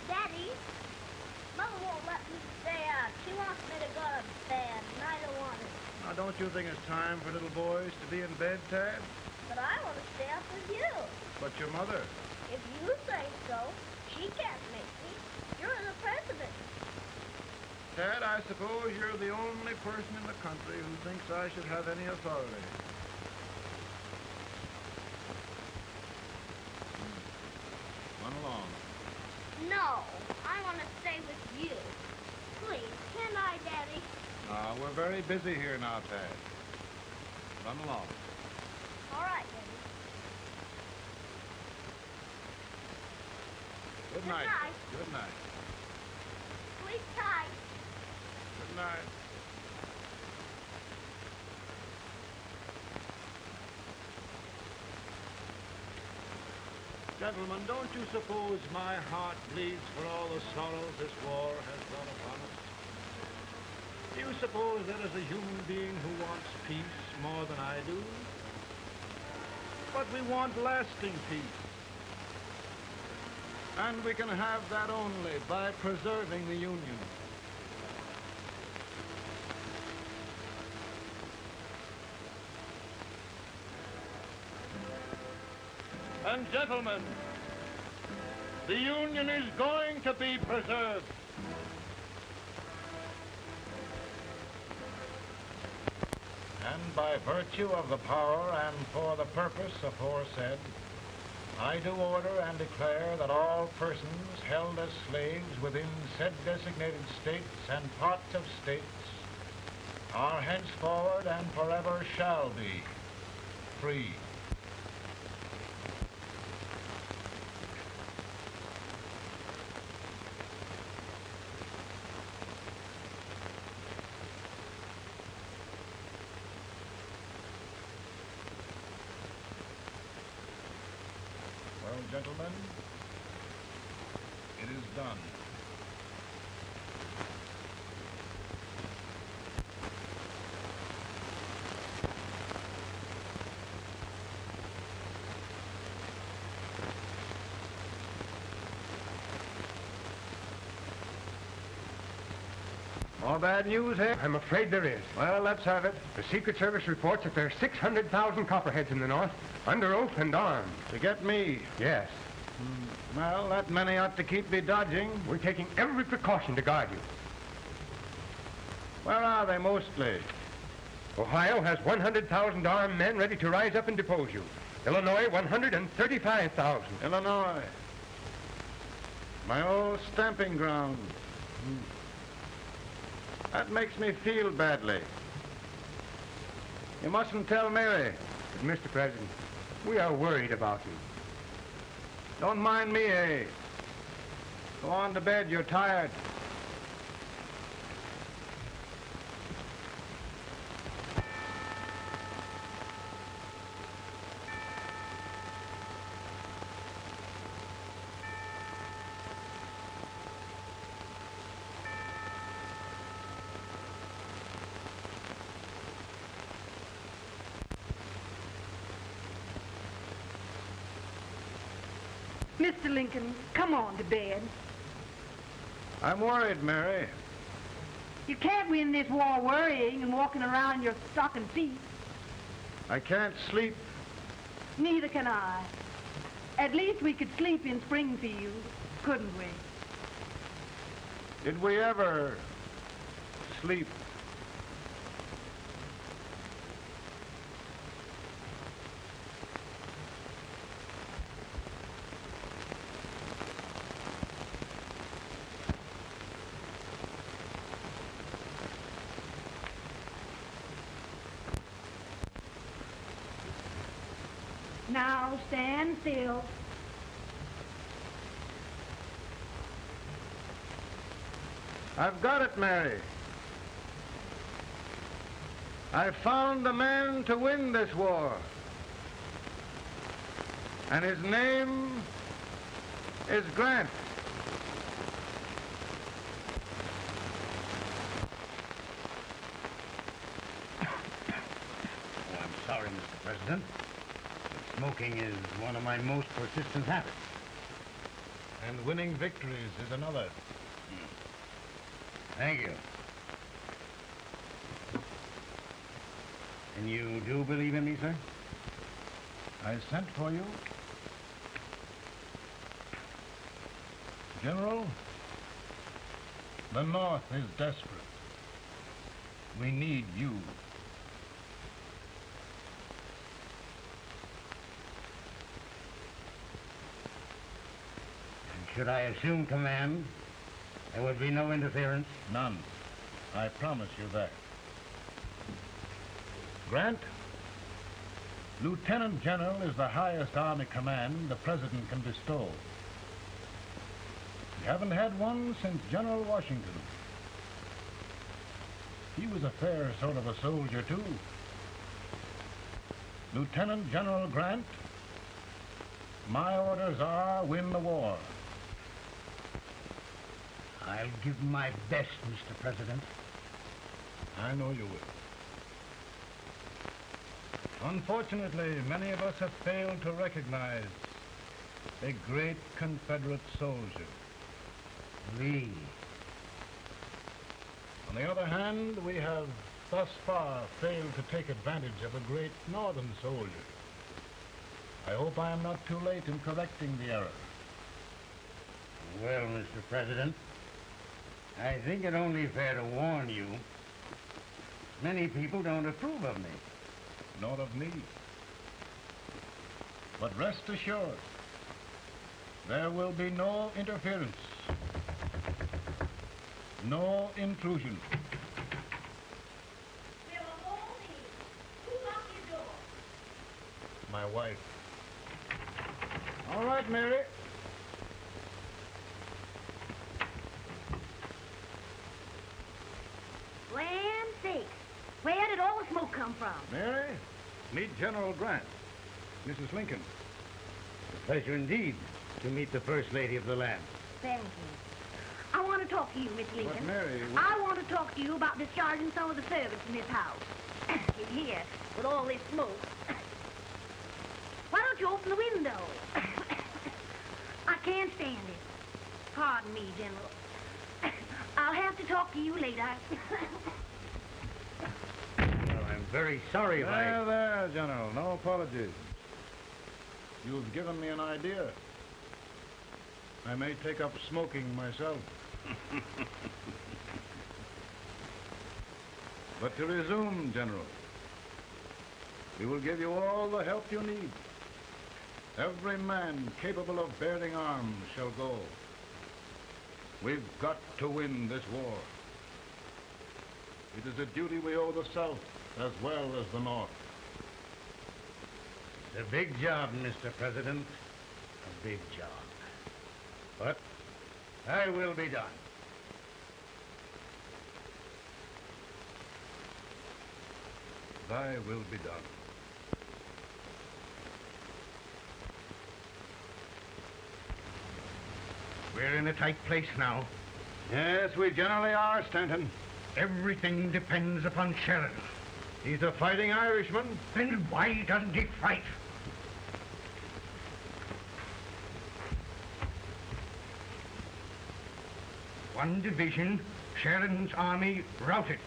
Daddy, Mother won't let me stay out. She wants me to go to bed, and I don't want it. Now, don't you think it's time for little boys to be in bed, Tad? But I want to stay up with you. But your mother? If you say so, she can't make me. You're the president. Tad, I suppose you're the only person in the country who thinks I should have any authority. Run along. No, I want to stay with you. Please, can I, Daddy? We're very busy here now, Tad. Run along. All right, Daddy. Good night. night. Good night. Sleep tight. Good night. Gentlemen, don't you suppose my heart bleeds for all the sorrows this war has brought upon us? Do you suppose there is a human being who wants peace more than I do? But we want lasting peace. And we can have that only by preserving the Union. And gentlemen, the Union is going to be preserved. And by virtue of the power and for the purpose aforesaid, I do order and declare that all persons held as slaves within said designated states and parts of states are henceforward and forever shall be free. Well, gentlemen, it is done. More bad news, eh? I'm afraid there is. Well, let's have it. The Secret Service reports that there are 600,000 copperheads in the North, under oath and armed. To get me? Yes. Well, that many ought to keep me dodging. We're taking every precaution to guard you. Where are they mostly? Ohio has 100,000 armed men ready to rise up and depose you. Illinois, 135,000. Illinois. My old stamping ground. That makes me feel badly. You mustn't tell Mary. But, Mr. President, we are worried about you. Don't mind me, eh? Go on to bed. You're tired. Mr. Lincoln, come on to bed. I'm worried, Mary. You can't win this war worrying and walking around in your stocking feet. I can't sleep. Neither can I. At least we could sleep in Springfield, couldn't we? Did we ever sleep? Now stand still. I've got it, Mary. I found the man to win this war. And his name is Grant. Oh, I'm sorry, Mr. President. But smoking is one of my most persistent habits. And winning victories is another. Thank you. And you do believe in me, sir? I sent for you. General, the North is desperate. We need you. And should I assume command, there would be no interference? None. I promise you that. Grant, Lieutenant General is the highest army command the President can bestow. Haven't had one since General Washington. He was a fair sort of a soldier, too. Lieutenant General Grant, my orders are win the war. I'll give my best, Mr. President. I know you will. Unfortunately, many of us have failed to recognize a great Confederate soldier, Lee. On the other hand, we have thus far failed to take advantage of a great Northern soldier. I hope I am not too late in correcting the error. Well, Mr. President, I think it only fair to warn you. Many people don't approve of me. Nor of me. But rest assured, there will be no interference, no intrusion. My wife. All right, Mary. Land sakes. Where did all the smoke come from? Mary, meet General Grant, Mrs. Lincoln. A pleasure indeed to meet the First Lady of the land. Thank you. I want to talk to you, Miss Lincoln. But Mary... I want to talk to you about discharging some of the servants in this house. In here, with all this smoke. Why don't you open the window? I can't stand it. Pardon me, General. I'll have to talk to you later. Well, I'm very sorry if There, General. No apologies. You've given me an idea. I may take up smoking myself. But to resume, General, we will give you all the help you need. Every man capable of bearing arms shall go. We've got to win this war. It is a duty we owe the South as well as the North. It's a big job, Mr. President. A big job. But I will be done. Thy will be done. We're in a tight place now. Yes, we generally are, Stanton. Everything depends upon Sheridan. He's a fighting Irishman. Then why doesn't he fight? One division, Sheridan's army, routed.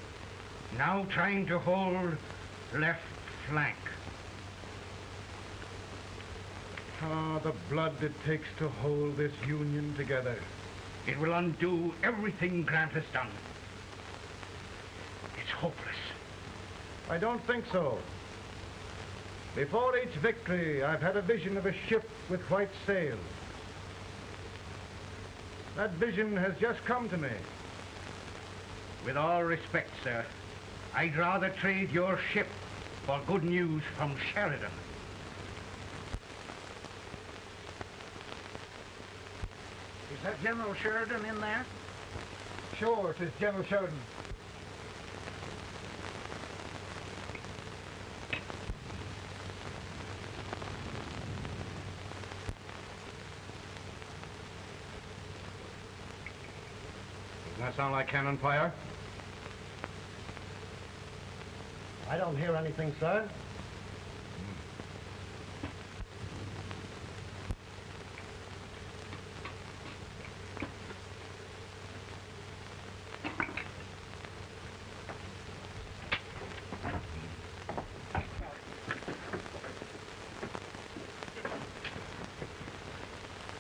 Now trying to hold left flank. Ah, the blood it takes to hold this Union together. It will undo everything Grant has done. It's hopeless. I don't think so. Before each victory, I've had a vision of a ship with white sails. That vision has just come to me. With all respect, sir, I'd rather trade your ship for good news from Sheridan. Is that General Sheridan in there? Sure, it is General Sheridan. Doesn't that sound like cannon fire? I don't hear anything, sir.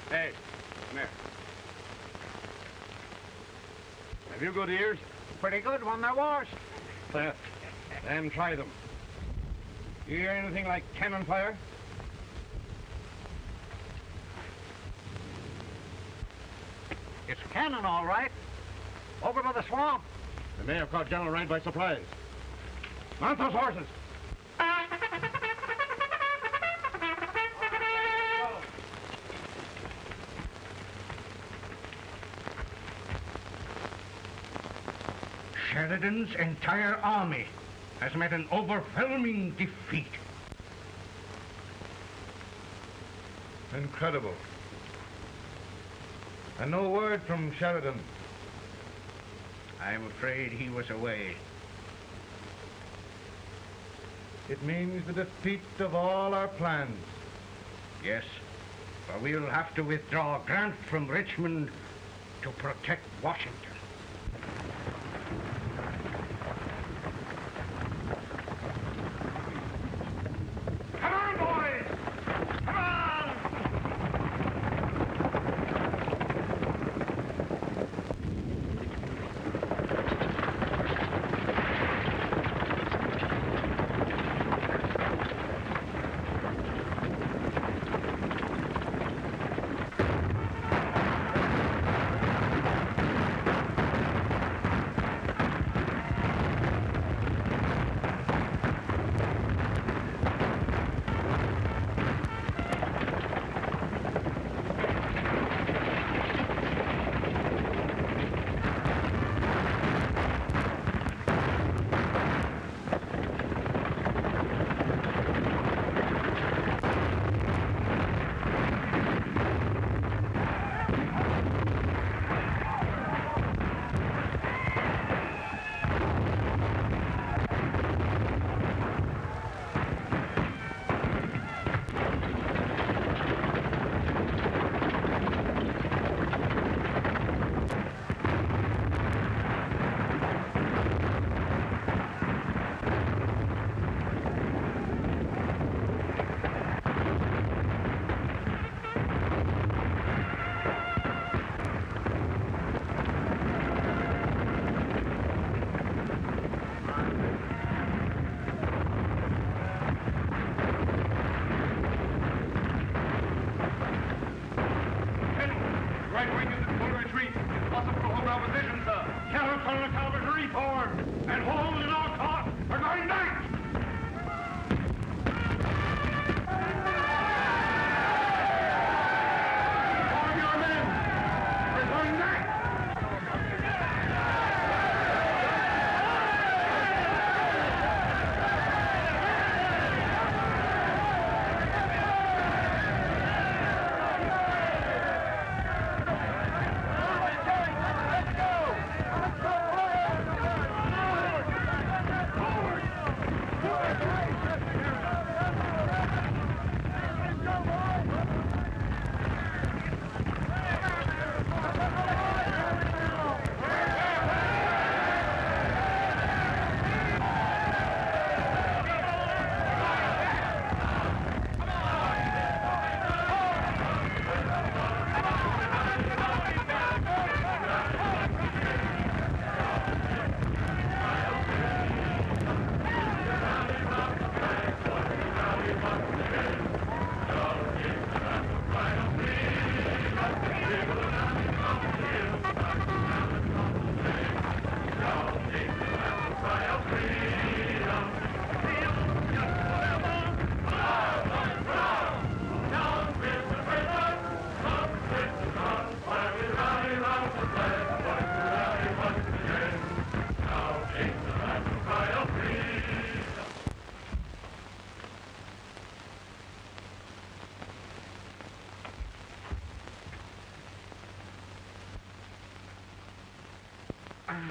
Hey, come here. Have you good ears? Pretty good when they're washed. Then try them. You hear anything like cannon fire? It's cannon, all right. Over by the swamp. They may have caught General Rand by surprise. Mount those horses. Sheridan's entire army has met an overwhelming defeat. Incredible. And no word from Sheridan. I'm afraid he was away. It means the defeat of all our plans. Yes, for we'll have to withdraw Grant from Richmond to protect Washington. Come on, boys! Come on!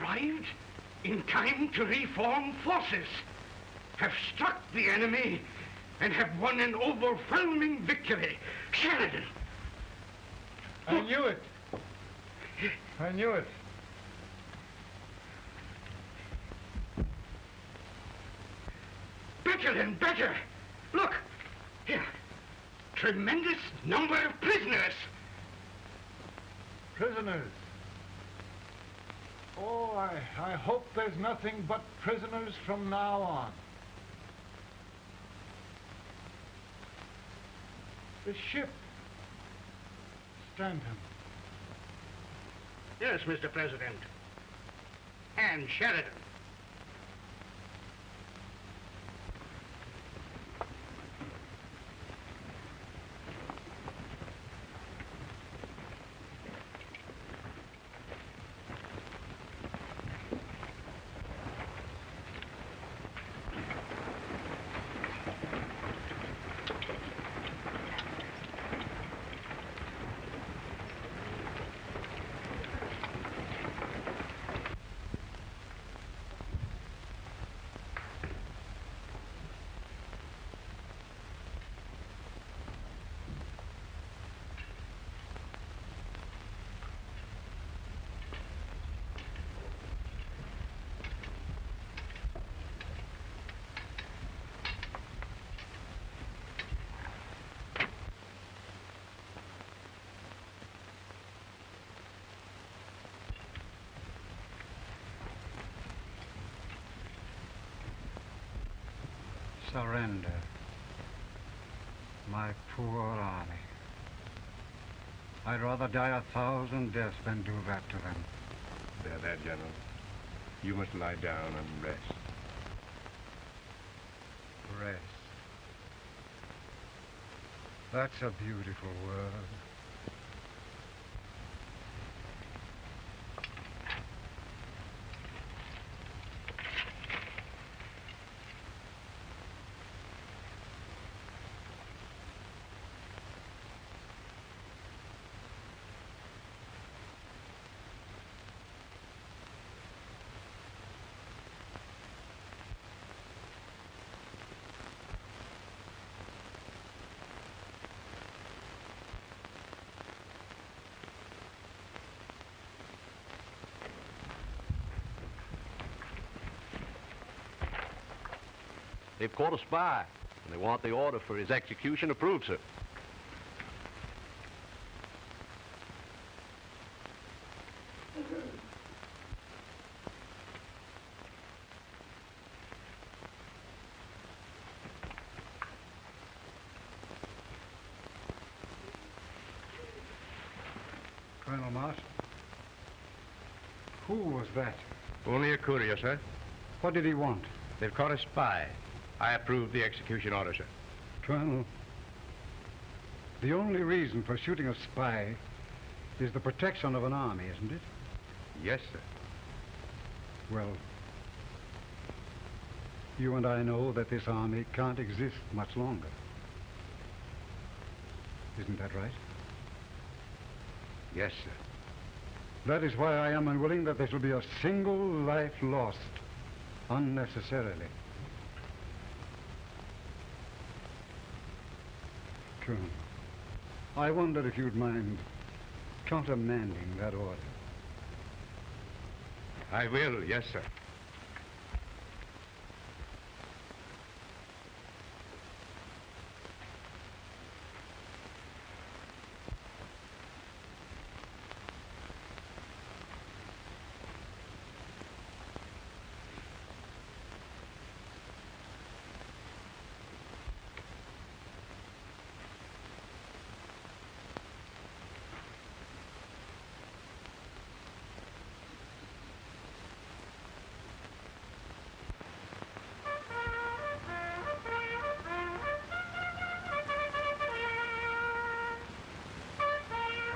Arrived in time to reform forces, have struck the enemy, and have won an overwhelming victory. Sheridan! I knew it. I knew it. Better and better. Look, here. Tremendous number of prisoners. Prisoners. Oh, I hope there's nothing but prisoners from now on. The ship. Stanton. Yes, Mr. President. And Sheridan. Surrender. My poor army. I'd rather die 1,000 deaths than do that to them. There, General. You must lie down and rest. Rest. That's a beautiful word. They've caught a spy, and they want the order for his execution approved, sir. Colonel Marshall, who was that? Only a courier, sir. What did he want? They've caught a spy. I approve the execution order, sir. Colonel, the only reason for shooting a spy is the protection of an army, isn't it? Yes, sir. Well, you and I know that this army can't exist much longer. Isn't that right? Yes, sir. That is why I am unwilling that there shall be a single life lost unnecessarily. Colonel, I wonder if you'd mind countermanding that order. I will, yes, sir.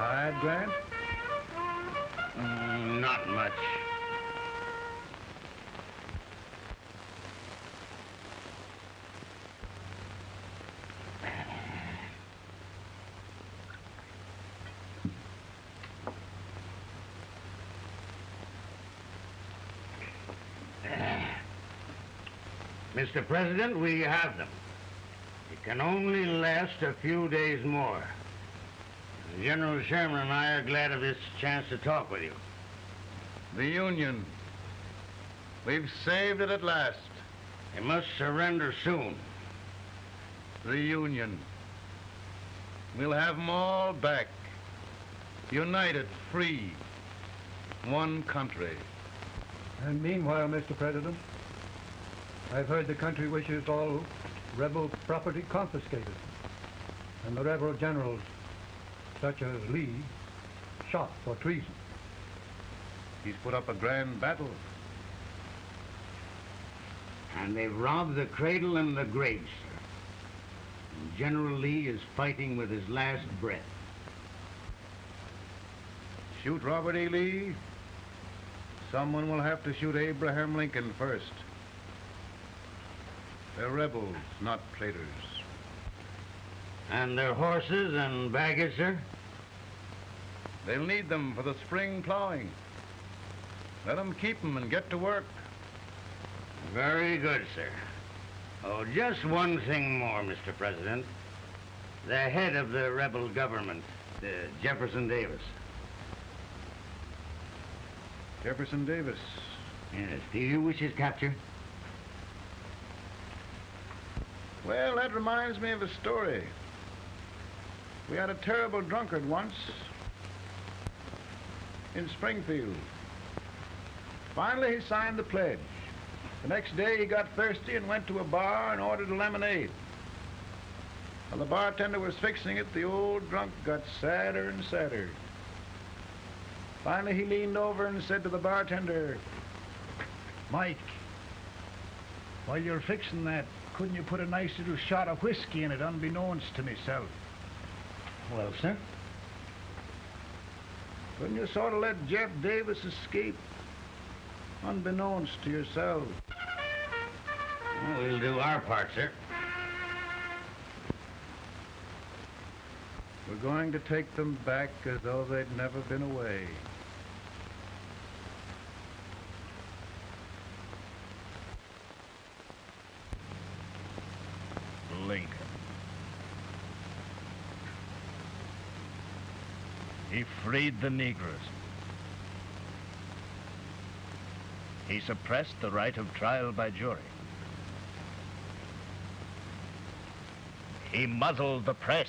Tired, Grant? Not much. Mr. President, we have them. It can only last a few days more. General Sherman and I are glad of this chance to talk with you. The Union. We've saved it at last. You must surrender soon. The Union. We'll have them all back. United, free. One country. And meanwhile, Mr. President, I've heard the country wishes all rebel property confiscated, and the rebel generals, such as Lee, shot for treason. He's put up a grand battle. And they've robbed the cradle and the grave, sir. And General Lee is fighting with his last breath. Shoot Robert E. Lee? Someone will have to shoot Abraham Lincoln first. They're rebels, not traitors. And their horses and baggage, sir? They'll need them for the spring plowing. Let them keep them and get to work. Very good, sir. Oh, just one thing more, Mr. President. The head of the rebel government, Jefferson Davis. Jefferson Davis? Yes. Do you wish his capture? Well, that reminds me of a story. We had a terrible drunkard once in Springfield. Finally, he signed the pledge. The next day he got thirsty and went to a bar and ordered a lemonade. While the bartender was fixing it, the old drunk got sadder and sadder. Finally he leaned over and said to the bartender, "Mike, while you're fixing that, couldn't you put a nice little shot of whiskey in it unbeknownst to myself?" Well, sir? Couldn't you sort of let Jeff Davis escape unbeknownst to yourself? Well, we'll do our part, sir. We're going to take them back as though they'd never been away. Lincoln. He freed the Negroes. He suppressed the right of trial by jury. He muzzled the press.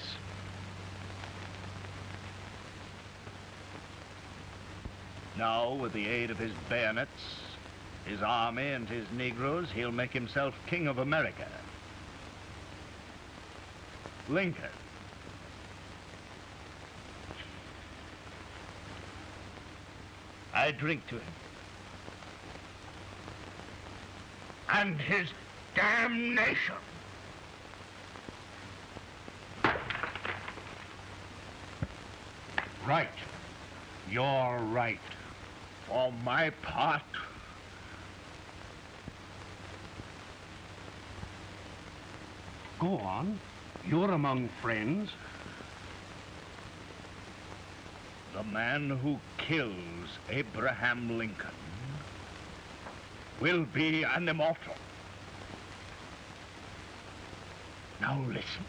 Now, with the aid of his bayonets, his army, and his Negroes, he'll make himself king of America. Lincoln. I drink to him. And his damnation. Right. You're right. For my part, Go on. You're among friends. the man who kills Abraham Lincoln will be an immortal. Now listen.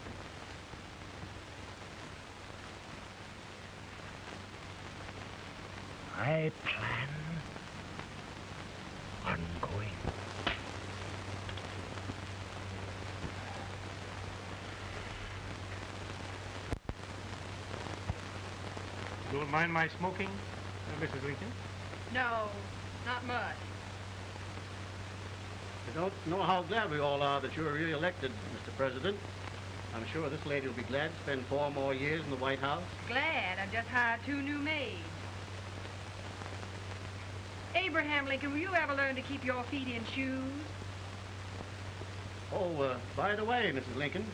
I plan on going. You don't mind my smoking, Mrs. Lincoln? No, not much. I don't know how glad we all are that you're re-elected, Mr. President. I'm sure this lady will be glad to spend 4 more years in the White House. Glad I've just hired 2 new maids. Abraham Lincoln, will you ever learn to keep your feet in shoes? Oh, by the way, Mrs. Lincoln,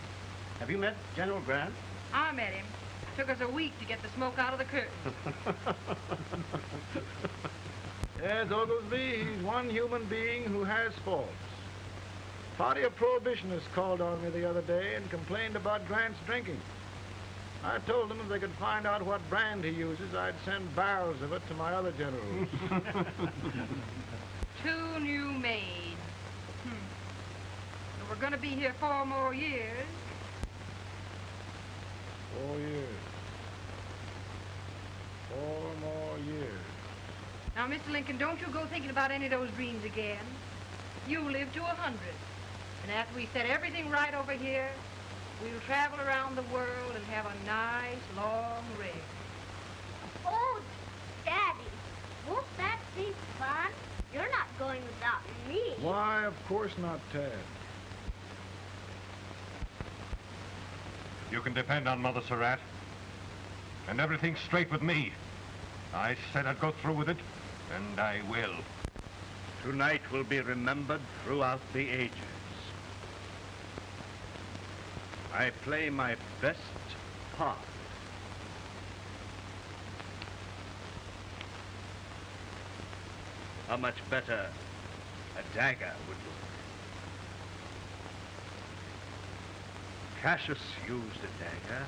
have you met General Grant? I met him. Took us a week to get the smoke out of the curtain. Yes, Oglesby, he's one human being who has faults. A party of prohibitionists called on me the other day and complained about Grant's drinking. I told them if they could find out what brand he uses, I'd send barrels of it to my other generals. 2 new maids. So we're going to be here 4 more years. 4 years. 4 more years. Now, Mr. Lincoln, don't you go thinking about any of those dreams again. You live to 100. And after we set everything right over here, we'll travel around the world and have a nice, long rest. Oh, Daddy, won't that be fun? You're not going without me. Why, of course not, Tad. You can depend on Mother Surratt. And everything's straight with me. I said I'd go through with it, and I will. Tonight will be remembered throughout the ages. I play my best part. How much better a dagger would look. Cassius used a dagger.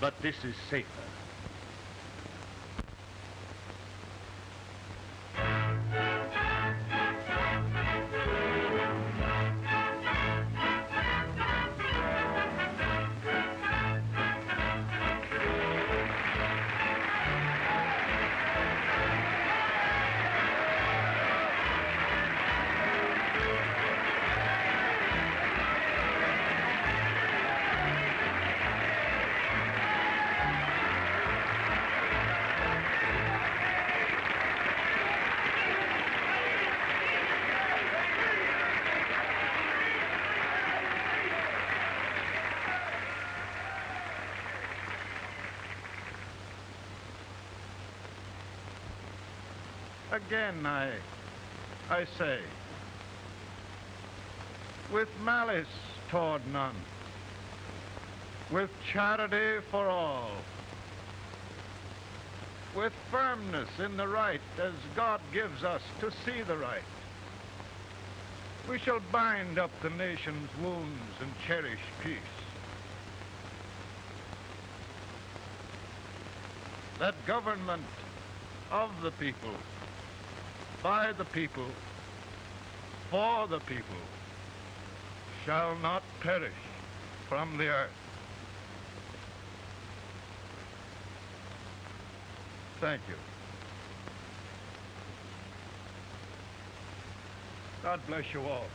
But this is safer. Again, I say, with malice toward none, with charity for all, with firmness in the right as God gives us to see the right, we shall bind up the nation's wounds and cherish peace. That government of the people, by the people, for the people, shall not perish from the earth. Thank you. God bless you all.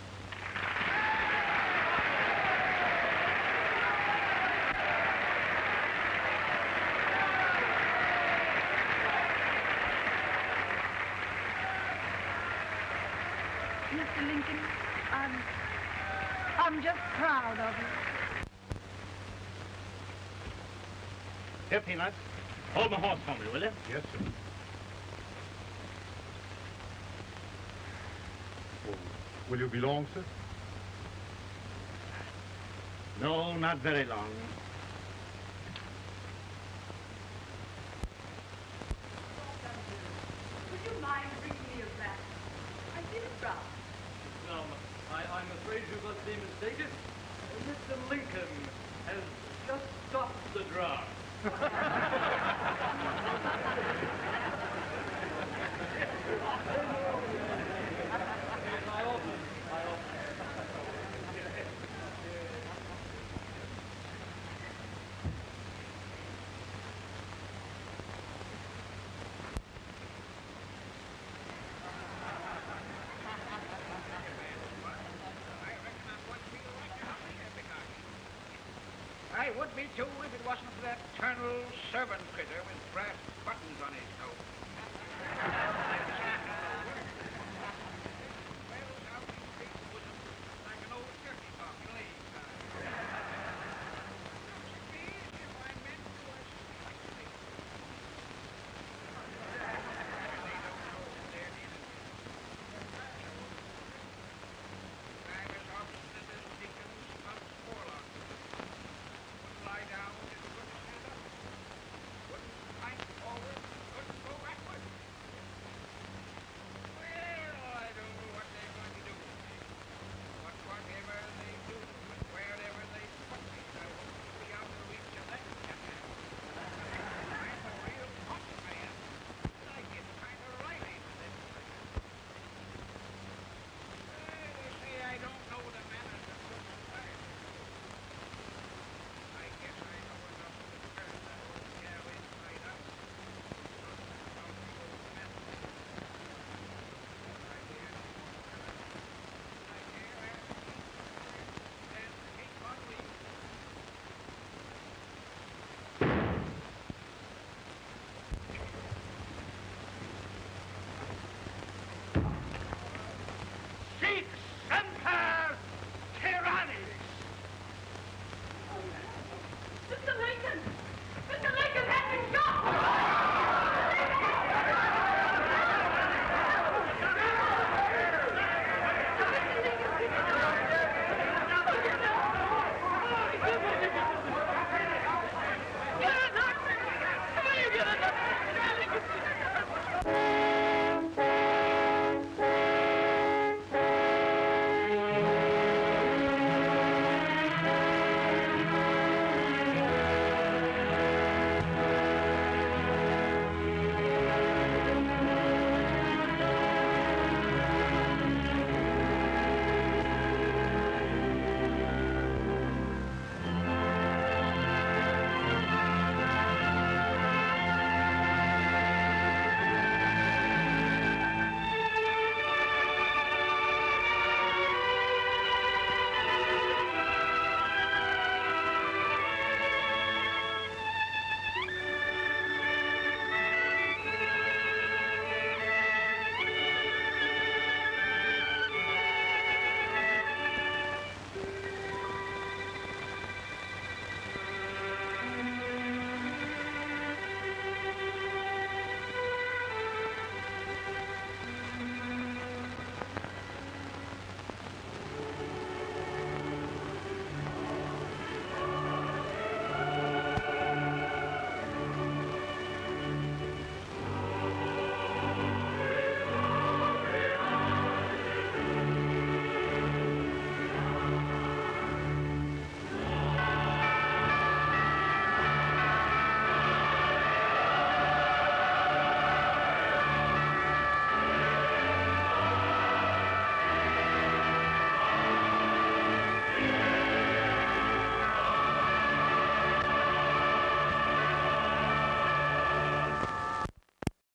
Mr. Lincoln, I'm just proud of you. Here, Peanuts. Hold my horse for me, will you? Yes, sir. Oh, will you be long, sir? No, not very long. Would you mind bringing me a glass? I feel it brown. Well, I'm afraid you must be mistaken. Mr. Lincoln has just stopped the draft. I would be too if it wasn't for that Colonel servant critter with brass